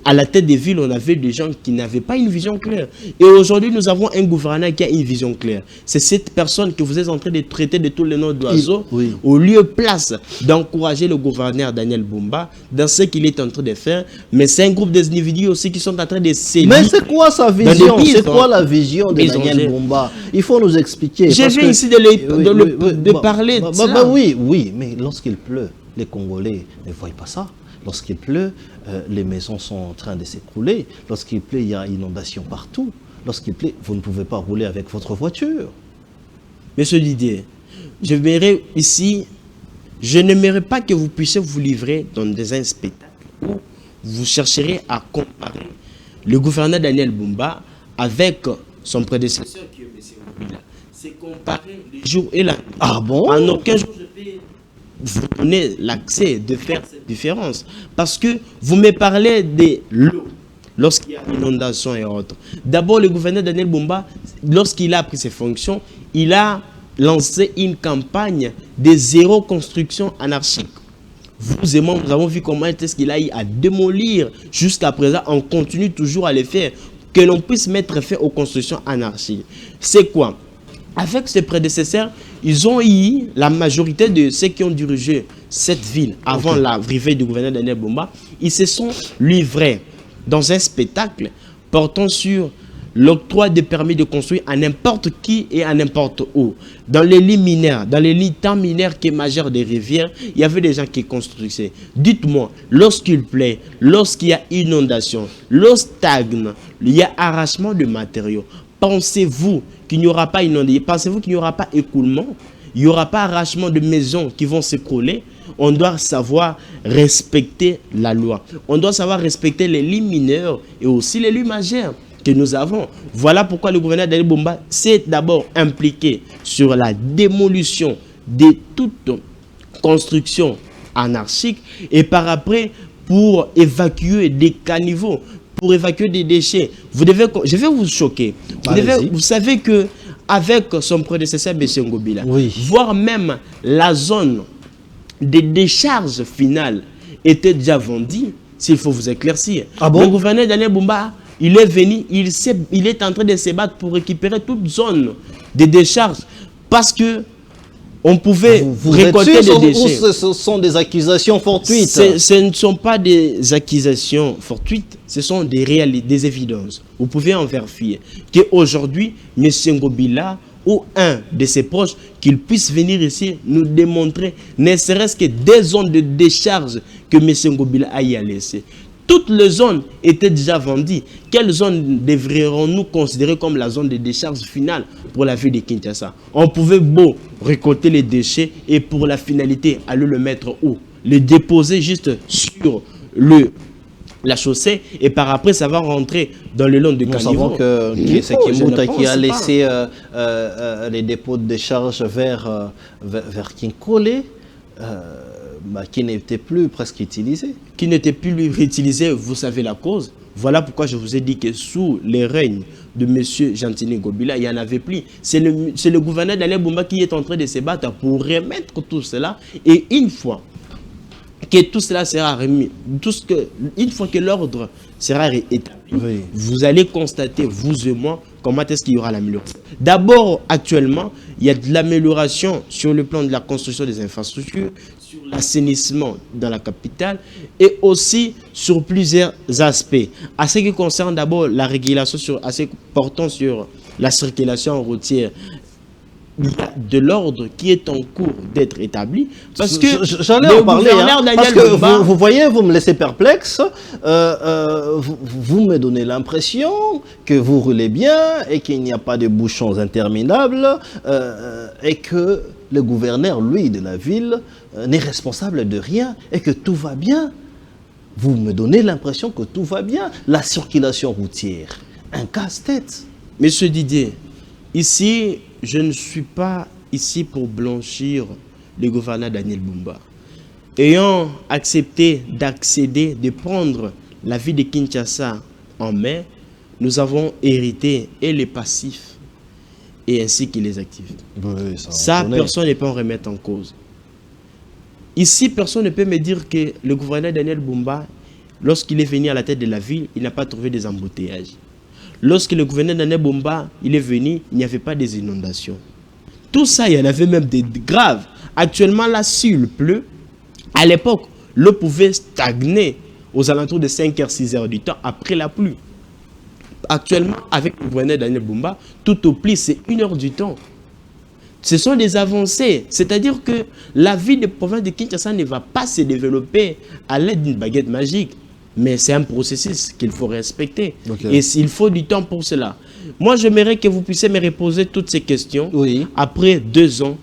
à la tête des villes, on avait des gens qui n'avaient pas une vision claire. Et aujourd'hui, nous avons un gouverneur qui a une vision claire. C'est cette personne que vous êtes en train de traiter de tous les noms d'oiseaux, oui, au lieu place d'encourager le gouverneur Daniel Bumba dans ce qu'il est en train de faire. Mais c'est un groupe d'individus aussi qui sont en train de s'élever. Mais c'est quoi sa vision? C'est quoi la vision de Daniel Bumba? Il faut nous expliquer. J'ai vu ici de parler de ça. Oui, mais lorsqu'il pleut, les Congolais ne voient pas ça. Lorsqu'il pleut, les maisons sont en train de s'écrouler. Lorsqu'il pleut, il y a inondation partout. Lorsqu'il pleut, vous ne pouvez pas rouler avec votre voiture. Monsieur Didier, je n'aimerais pas que vous puissiez vous livrer dans un spectacle où vous chercherez à comparer le gouverneur Daniel Bumba avec son prédécesseur qui est M. Ngobila. C'est comparer les jours et la nuit. Ah bon? En aucun jour, je peux vous donner l'accès de faire cette différence. Parce que vous me parlez de l'eau lorsqu'il y a inondation et autres. D'abord, le gouverneur Daniel Bumba, lorsqu'il a pris ses fonctions, il a lancé une campagne de zéro construction anarchique. Vous et moi, nous avons vu comment est-ce qu'il a eu à démolir. Jusqu'à présent, on continue toujours à le faire. Que l'on puisse mettre fin aux constructions anarchiques. C'est quoi? Avec ses prédécesseurs, ils ont eu la majorité de ceux qui ont dirigé cette ville avant l'arrivée du gouverneur Daniel Bumba. Ils se sont livrés dans un spectacle portant sur l'octroi des permis de construire à n'importe qui et à n'importe où. Dans les lits mineurs, dans les lits temps mineurs qui est majeur des rivières, il y avait des gens qui construisaient. Dites-moi, lorsqu'il plaît, lorsqu'il y a inondation, l'eau stagne, il y a arrachement de matériaux. Pensez-vous qu'il n'y aura pas inondation? Pensez-vous qu'il n'y aura pas écoulement? Il n'y aura pas arrachement de maisons qui vont s'écrouler? On doit savoir respecter la loi. On doit savoir respecter les lits mineurs et aussi les lits majeurs que nous avons. Voilà pourquoi le gouverneur Daniel Bumba s'est d'abord impliqué sur la démolition de toute construction anarchique et par après pour évacuer des caniveaux, pour évacuer des déchets. Je vais vous choquer. Vous savez que avec son prédécesseur M. Ngobila, voire même la zone des décharges finales était déjà vendue. s'il faut vous éclaircir. Ah bon? Le gouverneur Daniel Bumba, il est venu, il est en train de se battre pour récupérer toute zone de décharge parce que on pouvait Vous récolter êtes sûr, les déchets. ce sont des accusations fortuites? Ce ne sont pas des accusations fortuites, ce sont des réalités, des évidences. Vous pouvez en vérifier qu'aujourd'hui, M. Ngobila ou un de ses proches, qu'il puisse venir ici nous démontrer, ne serait-ce que des zones de décharge que M. Ngobila a y laissé. Toutes les zones étaient déjà vendues. Quelle zone devrions-nous considérer comme la zone de décharge finale pour la ville de Kinshasa? On pouvait beau récolter les déchets et pour la finalité, aller le mettre où? Le déposer juste sur la chaussée et par après ça va rentrer dans le long du caniveau. Nous savons que c'est Kimouta qui a laissé les dépôts de décharge vers Kinkole. Qui n'était plus presque utilisé. Qui n'était plus réutilisé, vous savez la cause. Voilà pourquoi je vous ai dit que sous les règnes de M. Gentini Ngobila, il n'y en avait plus. C'est le gouverneur Daniel Bumba qui est en train de se battre pour remettre tout cela. Et une fois que tout cela sera remis, une fois que l'ordre sera établi, oui, vous allez constater, vous et moi, comment est-ce qu'il y aura l'amélioration. D'abord, actuellement, il y a de l'amélioration sur le plan de la construction des infrastructures, sur l'assainissement dans la capitale et aussi sur plusieurs aspects. À ce qui concerne d'abord la régulation portant sur la circulation routière, il y a de l'ordre qui est en cours d'être établi parce que j'allais en parler, parce que vous voyez, vous me laissez perplexe, vous me donnez l'impression que vous roulez bien et qu'il n'y a pas de bouchons interminables et que le gouverneur, lui, de la ville n'est responsable de rien et que tout va bien. Vous me donnez l'impression que tout va bien. La circulation routière, un casse-tête. Monsieur Didier, ici, je ne suis pas ici pour blanchir le gouverneur Daniel Bumba. Ayant accepté d'accéder, de prendre la ville de Kinshasa en main, nous avons hérité et les passifs et ainsi que les actifs. Oui, ça personne ne peut en remettre en cause. Ici, personne ne peut me dire que le gouverneur Daniel Bumba, lorsqu'il est venu à la tête de la ville, il n'a pas trouvé des embouteillages. Lorsque le gouverneur Daniel Bumba il est venu, il n'y avait pas des inondations. Tout ça, il y en avait même des graves. Actuellement, là, s'il pleut, à l'époque, l'eau pouvait stagner aux alentours de 5h, 6h du temps après la pluie. Actuellement, avec le gouverneur Daniel Bumba, tout au plus, c'est 1 heure du temps. Ce sont des avancées. C'est-à-dire que la ville de province de Kinshasa ne va pas se développer à l'aide d'une baguette magique. Mais c'est un processus qu'il faut respecter. Okay. Et il faut du temps pour cela. Moi, j'aimerais que vous puissiez me reposer toutes ces questions après 2 ans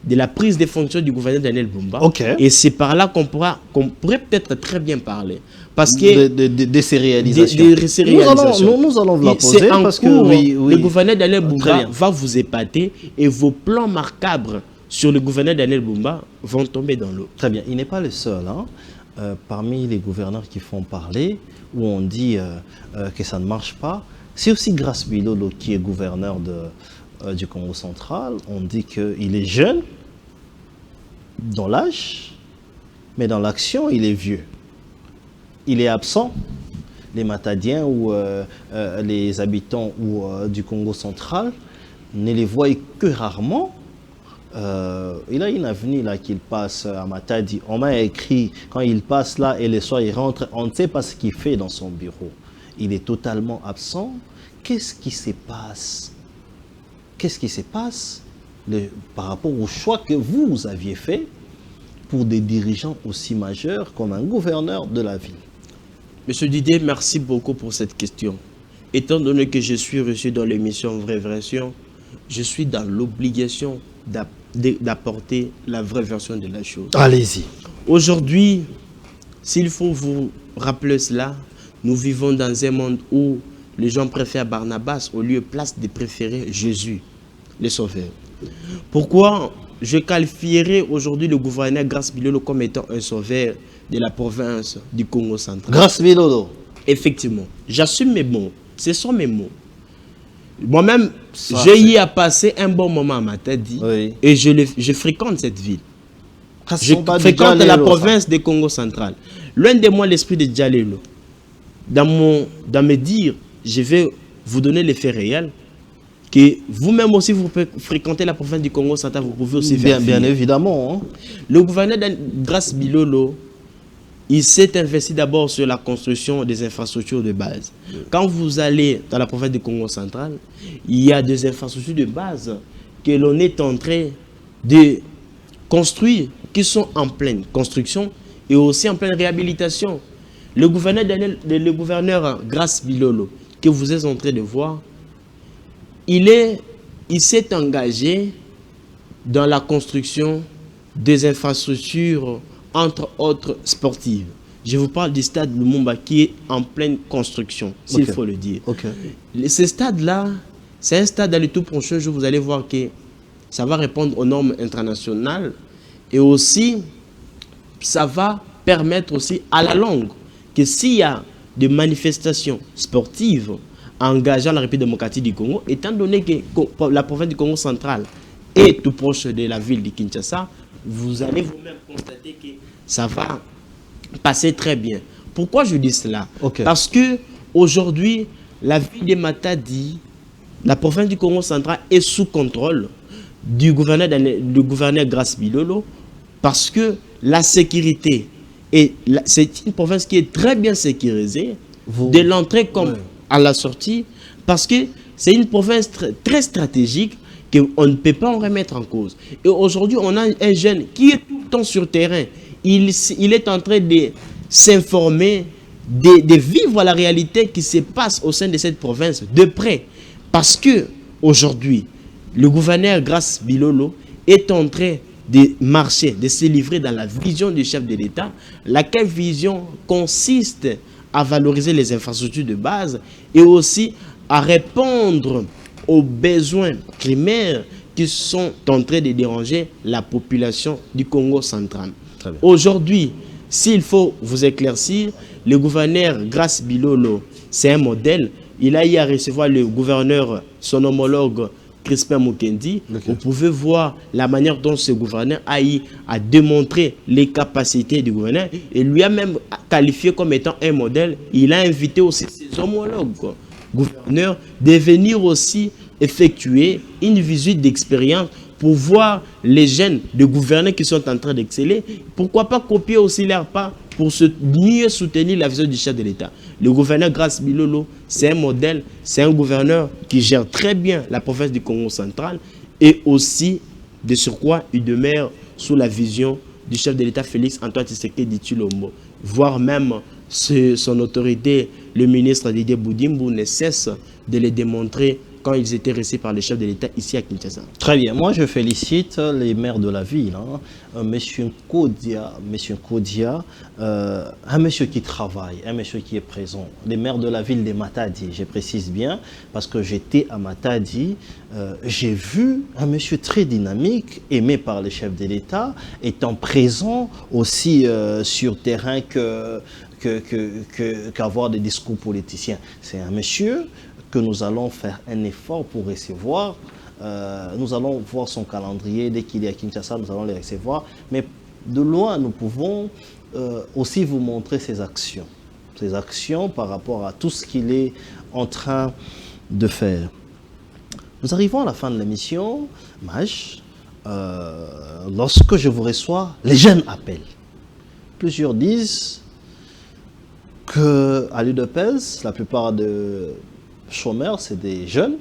de la prise de fonction du gouverneur Daniel Bumba. Et c'est par là qu'on pourrait peut-être très bien parler. Parce que de ces réalisations. Nous allons vous la poser parce que le gouverneur Daniel Bumba va vous épater et vos plans marquables sur le gouverneur Daniel Bumba vont tomber dans l'eau. Très bien. Il n'est pas le seul. Parmi les gouverneurs qui font parler, où on dit que ça ne marche pas, c'est aussi Grace Bilolo qui est gouverneur du Congo central. On dit qu'il est jeune dans l'âge, mais dans l'action, il est vieux. Il est absent. Les Matadiens ou les habitants du Congo central ne les voient que rarement. Il a une avenue là qu'il passe à Matadi. On m'a écrit, quand il passe là et le soir il rentre, on ne sait pas ce qu'il fait dans son bureau. Il est totalement absent. Qu'est-ce qui se passe? Qu'est-ce qui se passe par rapport au choix que vous aviez fait pour des dirigeants aussi majeurs comme un gouverneur de la ville? Monsieur Didier, merci beaucoup pour cette question. Étant donné que je suis reçu dans l'émission Vraie Version, je suis dans l'obligation d'apporter la vraie version de la chose. Allez-y. Aujourd'hui, s'il faut vous rappeler cela, nous vivons dans un monde où les gens préfèrent Barnabas au lieu place de préférer Jésus, le Sauveur. Pourquoi je qualifierais aujourd'hui le gouverneur Grace Bilolo comme étant un sauveur de la province du Congo central? Grace Bilolo. Effectivement, j'assume mes mots. Ce sont mes mots. Moi-même, j'ai y à passer un bon moment à Matadi et je fréquente cette ville. Je fréquente la province du Congo central. Loin de moi l'esprit de Djalelo. Dans mes dires, je vais vous donner les faits réels. Que vous-même aussi, vous fréquentez la province du Congo central, vous pouvez aussi faire. Bien évidemment. Hein. Le gouverneur Grace Bilolo, il s'est investi d'abord sur la construction des infrastructures de base. Quand vous allez dans la province du Congo central, il y a des infrastructures de base que l'on est en train de construire, qui sont en pleine construction et aussi en pleine réhabilitation. Le gouverneur Grace Bilolo, que vous êtes en train de voir, il s'est engagé dans la construction des infrastructures, entre autres sportives. Je vous parle du stade Lumumba qui est en pleine construction, s'il faut le dire. Ce stade-là, c'est un stade dans les tout prochains jours, vous allez voir que ça va répondre aux normes internationales et aussi, ça va permettre aussi à la longue que s'il y a des manifestations sportives engageant la République démocratique du Congo, étant donné que la province du Congo central est tout proche de la ville de Kinshasa, vous allez vous-même constater que ça va passer très bien. Pourquoi je dis cela? Parce que aujourd'hui, la ville de Matadi, la province du Congo central est sous contrôle du gouverneur Grace Bilolo, parce que la sécurité, c'est une province qui est très bien sécurisée, de l'entrée comme à la sortie, parce que c'est une province très stratégique qu'on ne peut pas en remettre en cause. Et aujourd'hui, on a un jeune qui est tout le temps sur le terrain. Il est en train de s'informer, de vivre la réalité qui se passe au sein de cette province de près. Parce que aujourd'hui, le gouverneur Grace Bilolo est en train de marcher, de se livrer dans la vision du chef de l'État, laquelle vision consiste à valoriser les infrastructures de base et aussi à répondre aux besoins primaires qui sont en train de déranger la population du Congo central. Aujourd'hui, s'il faut vous éclaircir, le gouverneur Grace Bilolo, c'est un modèle. Il a eu à recevoir le gouverneur, son homologue Crispin Mukendi. Vous pouvez voir la manière dont ce gouverneur a eu à démontrer les capacités du gouverneur et lui a même qualifié comme étant un modèle. Il a invité aussi ses homologues gouverneurs de venir aussi effectuer une visite d'expérience pour voir les jeunes de gouverneurs qui sont en train d'exceller. Pourquoi pas copier aussi leur pas pour mieux soutenir la vision du chef de l'État. Le gouverneur Grace Bilolo, c'est un modèle, c'est un gouverneur qui gère très bien la province du Congo central et aussi, de surcroît, il demeure sous la vision du chef de l'État Félix Antoine Tshisekedi Tshilombo, voire même son autorité, le ministre Didier Boudimbo, ne cesse de les démontrer quand ils étaient reçus par le chef de l'État ici à Kinshasa. Très bien. Moi, je félicite les maires de la ville. Hein. Monsieur Kodia, un monsieur qui travaille, un monsieur qui est présent. Les maires de la ville de Matadi, je précise bien, parce que j'étais à Matadi, j'ai vu un monsieur très dynamique, aimé par le chef de l'État, étant présent aussi sur terrain qu'avoir des discours politiciens. C'est un monsieur que nous allons faire un effort pour recevoir. Nous allons voir son calendrier. Dès qu'il est à Kinshasa, nous allons les recevoir. Mais de loin, nous pouvons aussi vous montrer ses actions. Ses actions par rapport à tout ce qu'il est en train de faire. Nous arrivons à la fin de l'émission. Maj, lorsque je vous reçois, les jeunes appellent. Plusieurs disent qu'à l'UDPS, la plupart de chômeurs, c'est des jeunes.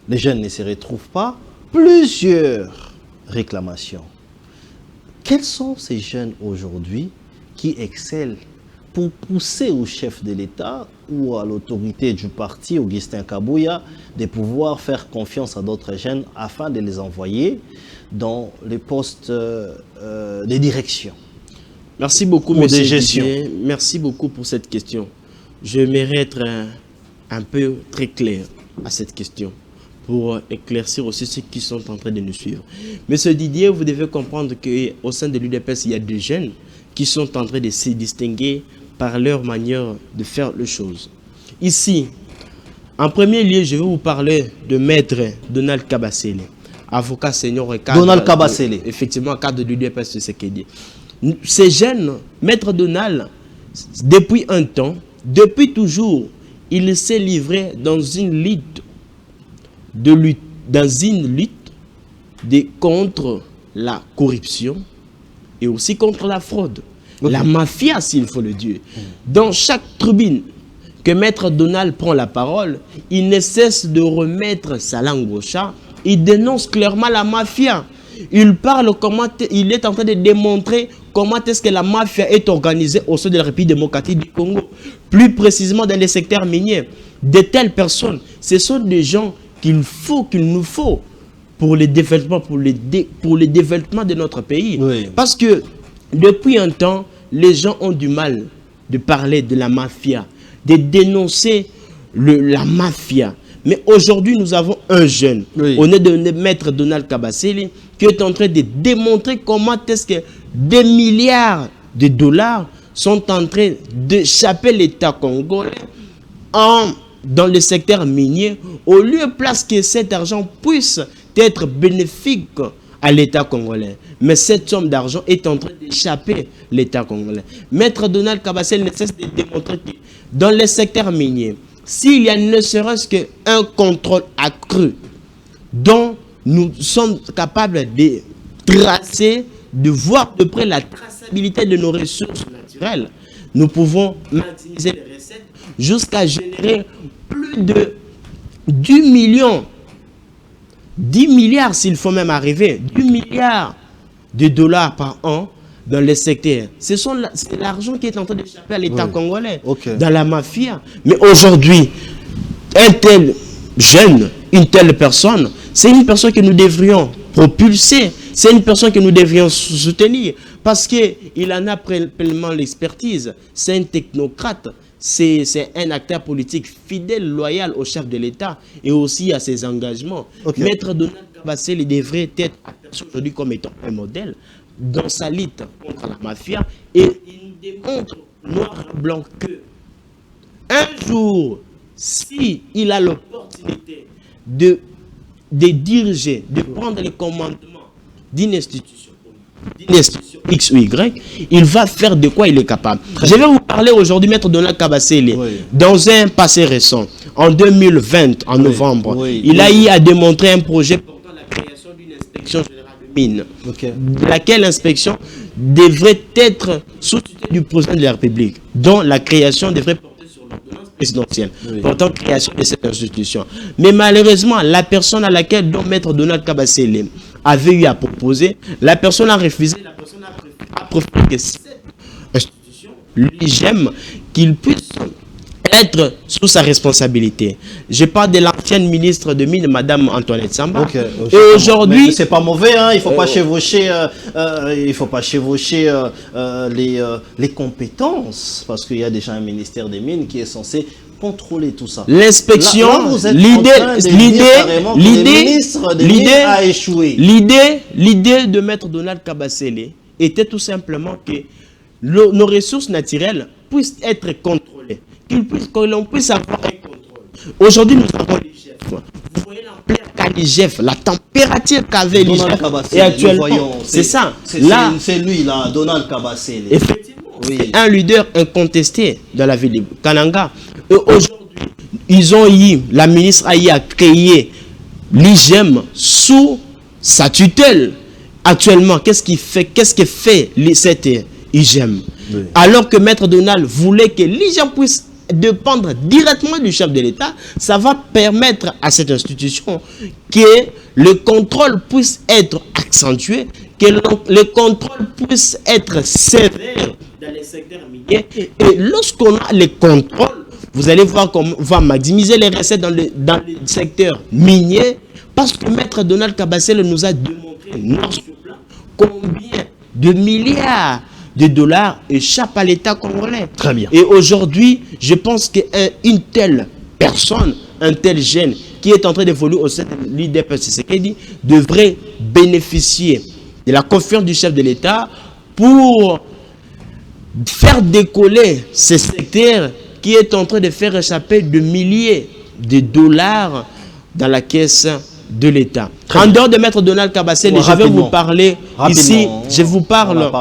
Les jeunes ne se retrouvent pas. Plusieurs réclamations. Quels sont ces jeunes aujourd'hui qui excellent pour pousser au chef de l'État ou à l'autorité du parti, Augustin Kabouya, de pouvoir faire confiance à d'autres jeunes afin de les envoyer dans les postes de direction? Merci beaucoup, monsieur Didier. Merci beaucoup pour cette question. J'aimerais être un peu très clair à cette question pour éclaircir aussi ceux qui sont en train de nous suivre. Monsieur Didier, vous devez comprendre qu'au sein de l'UDPS, il y a des jeunes qui sont en train de se distinguer par leur manière de faire les choses. Ici, en premier lieu, je vais vous parler de Maître Donald Kabasele. avocat senior et cadre. Donald Kabasele. Effectivement, cadre de l'UDPS, c'est ce qu'il dit. Ces jeunes, Maître Donald, depuis un temps, depuis toujours, il s'est livré dans une lutte contre la corruption et aussi contre la fraude. Okay. La mafia, s'il faut le dire. Dans chaque tribune que Maître Donald prend la parole, il ne cesse de remettre sa langue au chat. Il dénonce clairement la mafia. Il parle il est en train de démontrer comment est-ce que la mafia est organisée au sein de la République démocratique du Congo. Plus précisément dans les secteurs miniers. De telles personnes, ce sont des gens qu'il nous faut pour le développement, pour le développement de notre pays. Oui. Parce que depuis un temps, les gens ont du mal de parler de la mafia, de dénoncer la mafia. Mais aujourd'hui, nous avons un jeune, oui. On est de Maître Donald Kabasele, qui est en train de démontrer comment est-ce que des milliards de dollars sont en train d'échapper l'État congolais dans le secteur minier, au lieu que cet argent puisse être bénéfique à l'État congolais. Mais cette somme d'argent est en train d'échapper l'État congolais. Maître Donald Kabasele ne cesse de démontrer que dans le secteur minier, s'il y a ne serait-ce qu'un contrôle accru dont nous sommes capables de tracer, de voir de près la traçabilité de nos ressources naturelles, nous pouvons maximiser les recettes jusqu'à générer plus de 10 milliards s'il faut même arriver, 10 milliards de dollars par an dans les secteurs. C'est l'argent qui est en train d'échapper à l'État congolais, dans la mafia. Mais aujourd'hui, un tel jeune, une telle personne, c'est une personne que nous devrions propulser, c'est une personne que nous devrions soutenir, parce qu'il en a pleinement l'expertise, c'est un technocrate, c'est un acteur politique fidèle, loyal au chef de l'État et aussi à ses engagements. Maître Donald Kabasele devrait être aperçu aujourd'hui comme étant un modèle dans sa lutte contre la mafia, et il démontre noir et blanc que un jour, si il a l'opportunité de diriger, de prendre les commandements d'une institution X ou Y, il va faire de quoi il est capable. Je vais vous parler aujourd'hui, Maître Donald Kabasele, dans un passé récent, en 2020, en novembre, il a eu à démontrer un projet portant la création d'une inspection générale de mines, laquelle inspection devrait être sous tutelle du président de la République, dont la création devrait porter sur l'ordonnance présidentielle, portant création de cette institution. Mais malheureusement, la personne à laquelle Maître Donald Kabasele avait eu à proposer, la personne a refusé, la personne a préféré que cette institution, l'IGEM, qu'il puisse être sous sa responsabilité. Je parle de l'ancienne ministre de Mines, Madame Antoinette Samba. Et aujourd'hui, c'est pas mauvais, hein. Il faut pas chevaucher, les compétences, parce qu'il y a déjà un ministère des Mines qui est censé contrôler tout ça. L'inspection, l'idée a échoué. L'idée de Maître Donald Kabasele était tout simplement que nos ressources naturelles puissent être contrôlées, que l'on puisse avoir un contrôle. Aujourd'hui, nous avons l'IGF. Vous voyez l'ampleur qu'a l'IGF, la température qu'avait l'IGF. Et actuellement, c'est ça. C'est lui, là, Donald Kabasele. Effectivement, c'est un leader incontesté dans la ville de Kananga. Et aujourd'hui, la ministre a eu à créer l'IGEM sous sa tutelle. Actuellement, qu'est-ce que fait cette IGEM? Alors que Maître Donald voulait que l'IGEM puisse dépendre directement du chef de l'État, ça va permettre à cette institution que le contrôle puisse être accentué, que le contrôle puisse être sévère dans les secteurs miniers. Et lorsqu'on a les contrôles, vous allez voir comment on va maximiser les recettes dans le secteur minier, parce que Maître Donald Kabasele nous a démontré noir sur blanc combien de milliards de dollars échappent à l'État congolais. Très bien. Et aujourd'hui, je pense qu'une telle personne, un tel jeune qui est en train d'évoluer au sein de l'UDPS devrait bénéficier de la confiance du chef de l'État pour faire décoller ce secteur qui est en train de faire échapper de milliers de dollars dans la caisse de l'État. En dehors de Maître Donald Kabasele, je vais vous parler ici, je vous parle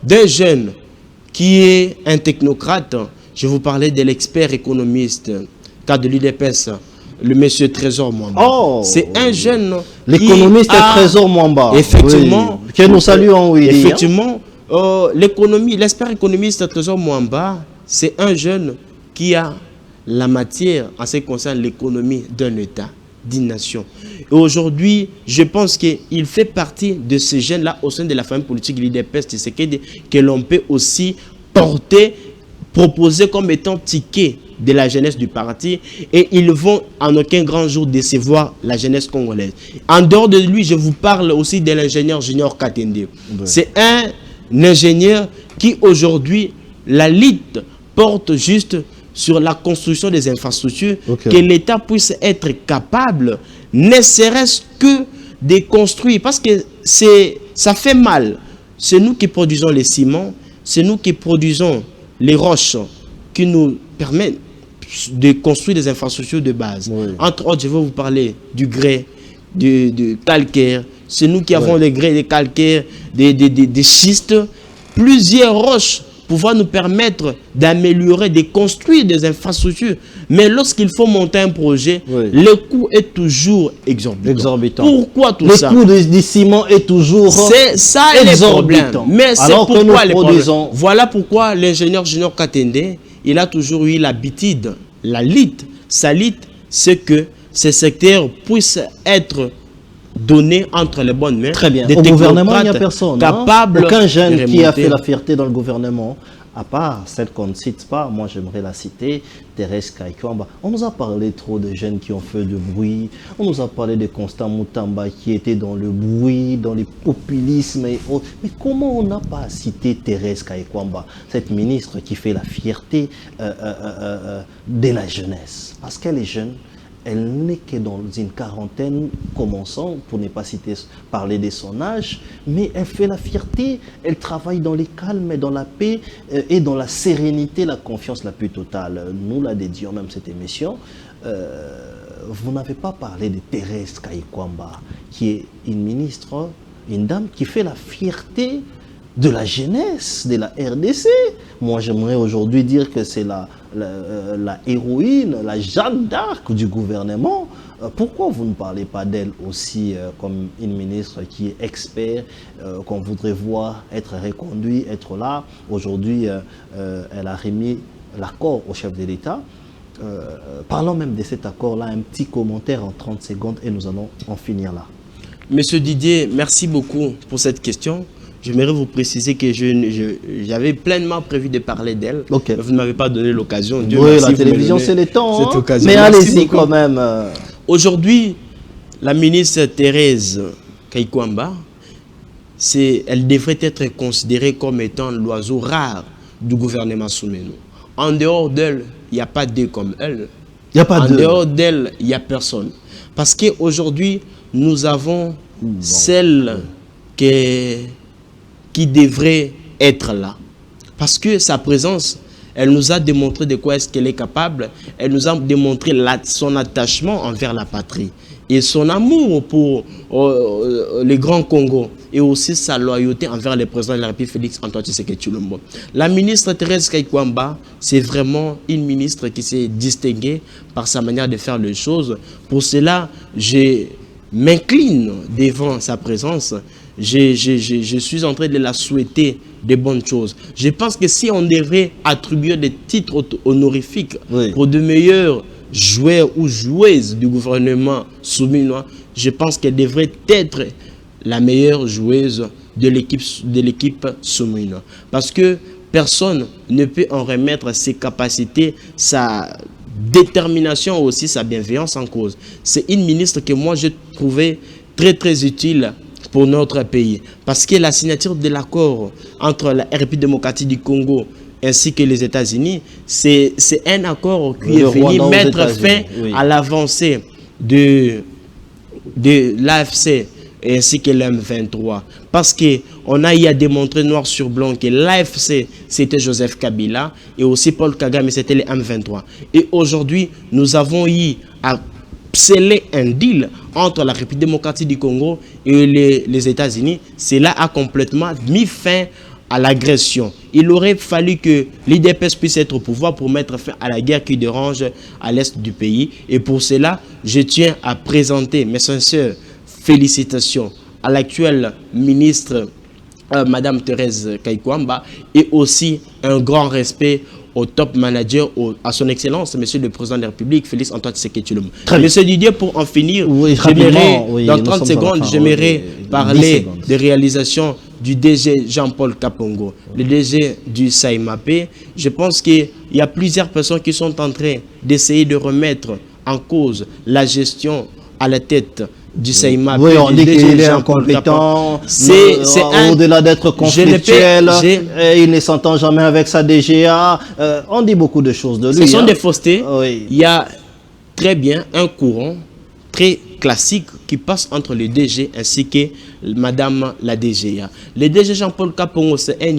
d'un jeune qui est un technocrate. Je vous parlais de l'expert économiste, cas de l'UDPS, le monsieur Trésor Mwamba. Oh, c'est un jeune. L'économiste Trésor Mwamba. Effectivement. Oui, que nous saluons, oui. Effectivement, l'expert économiste Trésor Mwamba, c'est un jeune qui a la matière en ce qui concerne l'économie d'un État, d'une nation. Et aujourd'hui, je pense qu'il fait partie de ces jeunes-là au sein de la famille politique de l'UDPS, que l'on peut aussi porter, proposer comme étant ticket de la jeunesse du parti, et ils vont en aucun grand jour décevoir la jeunesse congolaise. En dehors de lui, je vous parle aussi de l'ingénieur Junior Katende. Oui. C'est un ingénieur qui aujourd'hui, la lutte porte juste sur la construction des infrastructures, que l'État puisse être capable, ne serait-ce que de construire, parce que ça fait mal. C'est nous qui produisons les ciments, c'est nous qui produisons les roches qui nous permettent de construire des infrastructures de base. Oui. Entre autres, je vais vous parler du grès, du calcaire. C'est nous qui avons les grès, des calcaires, des schistes, plusieurs roches pouvoir nous permettre d'améliorer, de construire des infrastructures. Mais lorsqu'il faut monter un projet, le coût est toujours exorbitant. Pourquoi tout ça? Le coût du ciment est toujours exorbitant. Mais c'est pourquoi les problèmes. Voilà pourquoi l'ingénieur Junior Katende, il a toujours eu l'habitude, sa lutte, c'est que ces secteurs puissent être donnés entre les bonnes mains. Très bien. Au gouvernement, il n'y a personne. Capable. Aucun jeune qui a fait la fierté dans le gouvernement, à part celle qu'on ne cite pas, moi j'aimerais la citer, Thérèse Kaikwamba. On nous a parlé trop de jeunes qui ont fait du bruit. On nous a parlé de Constant Moutamba qui était dans le bruit, dans le populisme et autres. Mais comment on n'a pas cité Thérèse Kaikwamba, cette ministre qui fait la fierté de la jeunesse? Parce qu'elle est jeune. Elle n'est que dans une quarantaine, commençant, pour ne pas parler de son âge, mais elle fait la fierté, elle travaille dans le calme, dans la paix et dans la sérénité, la confiance la plus totale. Nous la dédions même cette émission. Vous n'avez pas parlé de Thérèse Kaikwamba, qui est une ministre, une dame qui fait la fierté de la jeunesse, de la RDC. Moi, j'aimerais aujourd'hui dire que c'est la héroïne, la Jeanne d'Arc du gouvernement. Pourquoi vous ne parlez pas d'elle aussi comme une ministre qui est expert, qu'on voudrait voir être reconduit, être là? Aujourd'hui, elle a remis l'accord au chef de l'État. Parlons même de cet accord-là, un petit commentaire en 30 secondes et nous allons en finir là. Monsieur Didier, merci beaucoup pour cette question. J'aimerais vous préciser que j'avais pleinement prévu de parler d'elle. Mais vous ne m'avez pas donné l'occasion. Oui, la télévision, c'est le temps. Hein? Mais allez-y quand même. Aujourd'hui, la ministre Thérèse Kaikwamba, elle devrait être considérée comme étant l'oiseau rare du gouvernement Soumeno. En dehors d'elle, il n'y a pas deux comme elle. En dehors d'elle, il n'y a personne. Parce qu'aujourd'hui, nous avons celle qui devrait être là. Parce que sa présence, elle nous a démontré de quoi est-ce qu'elle est capable. Elle nous a démontré son attachement envers la patrie et son amour pour les grands Congo et aussi sa loyauté envers le président de la République, Félix Antoine Tshisekedi Tshilombo. La ministre Thérèse Kaikwamba, c'est vraiment une ministre qui s'est distinguée par sa manière de faire les choses. Pour cela, je m'incline devant sa présence. Je suis en train de la souhaiter de bonnes choses. Je pense que si on devrait attribuer des titres honorifiques pour de meilleurs joueurs ou joueuses du gouvernement souminois, je pense qu'elle devrait être la meilleure joueuse de l'équipe souminoise. Parce que personne ne peut en remettre ses capacités, sa détermination aussi, sa bienveillance en cause. C'est une ministre que moi j'ai trouvé très très utile pour notre pays. Parce que la signature de l'accord entre la République démocratique du Congo ainsi que les États-Unis, c'est un accord qui est venu mettre fin à l'avancée de l'AFC ainsi que l'M23. Parce qu'on a eu à démontrer noir sur blanc que l'AFC, c'était Joseph Kabila, et aussi Paul Kagame, c'était les M23. Et aujourd'hui, nous avons eu à sceller un deal entre la République démocratique du Congo et les États-Unis. Cela a complètement mis fin à l'agression. Il aurait fallu que l'IDPS puisse être au pouvoir pour mettre fin à la guerre qui dérange à l'est du pays. Et pour cela, je tiens à présenter mes sincères félicitations à l'actuelle ministre Madame Thérèse Kaikwamba et aussi un grand respect au top manager, à son excellence, Monsieur le Président de la République, Félix Antoine Tshisekedi Tshilombo. Monsieur Didier, pour en finir, oui, dans 30 secondes, j'aimerais parler des réalisations du DG Jean-Paul Kapongo, le DG du SAEMAP. Je pense qu'il y a plusieurs personnes qui sont en train d'essayer de remettre en cause la gestion à la tête du SAEMAP. Oui, on dit qu'il est incompétent, au-delà d'être conflictuel, il ne s'entend jamais avec sa DGA, on dit beaucoup de choses de lui. Ce sont des faussetés. Oui. Il y a très bien un courant très classique qui passe entre le DG ainsi que Madame la DGA. Le DG Jean-Paul Kapongo, c'est un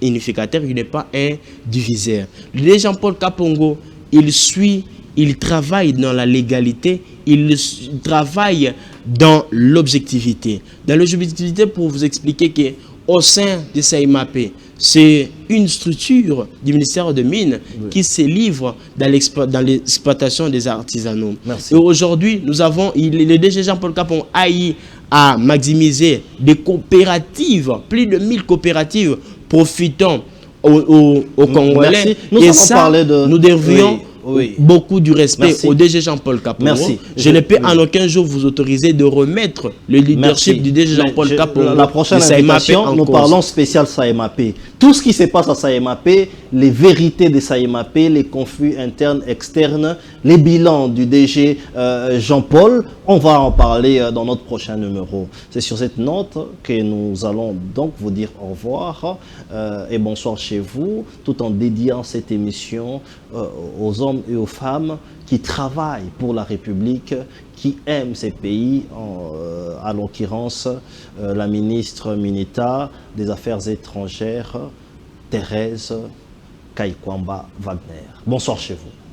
unificateur, il n'est pas un diviseur. Le DG Jean-Paul Kapongo, il travaille dans la légalité, il travaille dans l'objectivité. Dans l'objectivité, pour vous expliquer qu'au sein du SAEMAP, c'est une structure du ministère des Mines qui se livre dans l'exploitation des artisanaux. Merci. Et aujourd'hui, nous avons, le DG Jean-Paul Capon a maximiser des coopératives, plus de 1000 coopératives profitant aux Congolais. Et ça, nous devrions beaucoup du respect au DG Jean-Paul Kapongo. Je ne peux en aucun jour vous autoriser de remettre le leadership du DG Jean-Paul Kapongo. La prochaine invitation, nous parlons spécial SAEMAP. Tout ce qui se passe à SAEMAP, les vérités de SAEMAP, les conflits internes, externes, les bilans du DG Jean-Paul, on va en parler dans notre prochain numéro. C'est sur cette note que nous allons donc vous dire au revoir et bonsoir chez vous, tout en dédiant cette émission aux hommes et aux femmes qui travaillent pour la République, qui aiment ces pays, à l'occurrence la ministre Minita des Affaires étrangères, Thérèse Kaikwamba Wagner. Bonsoir chez vous.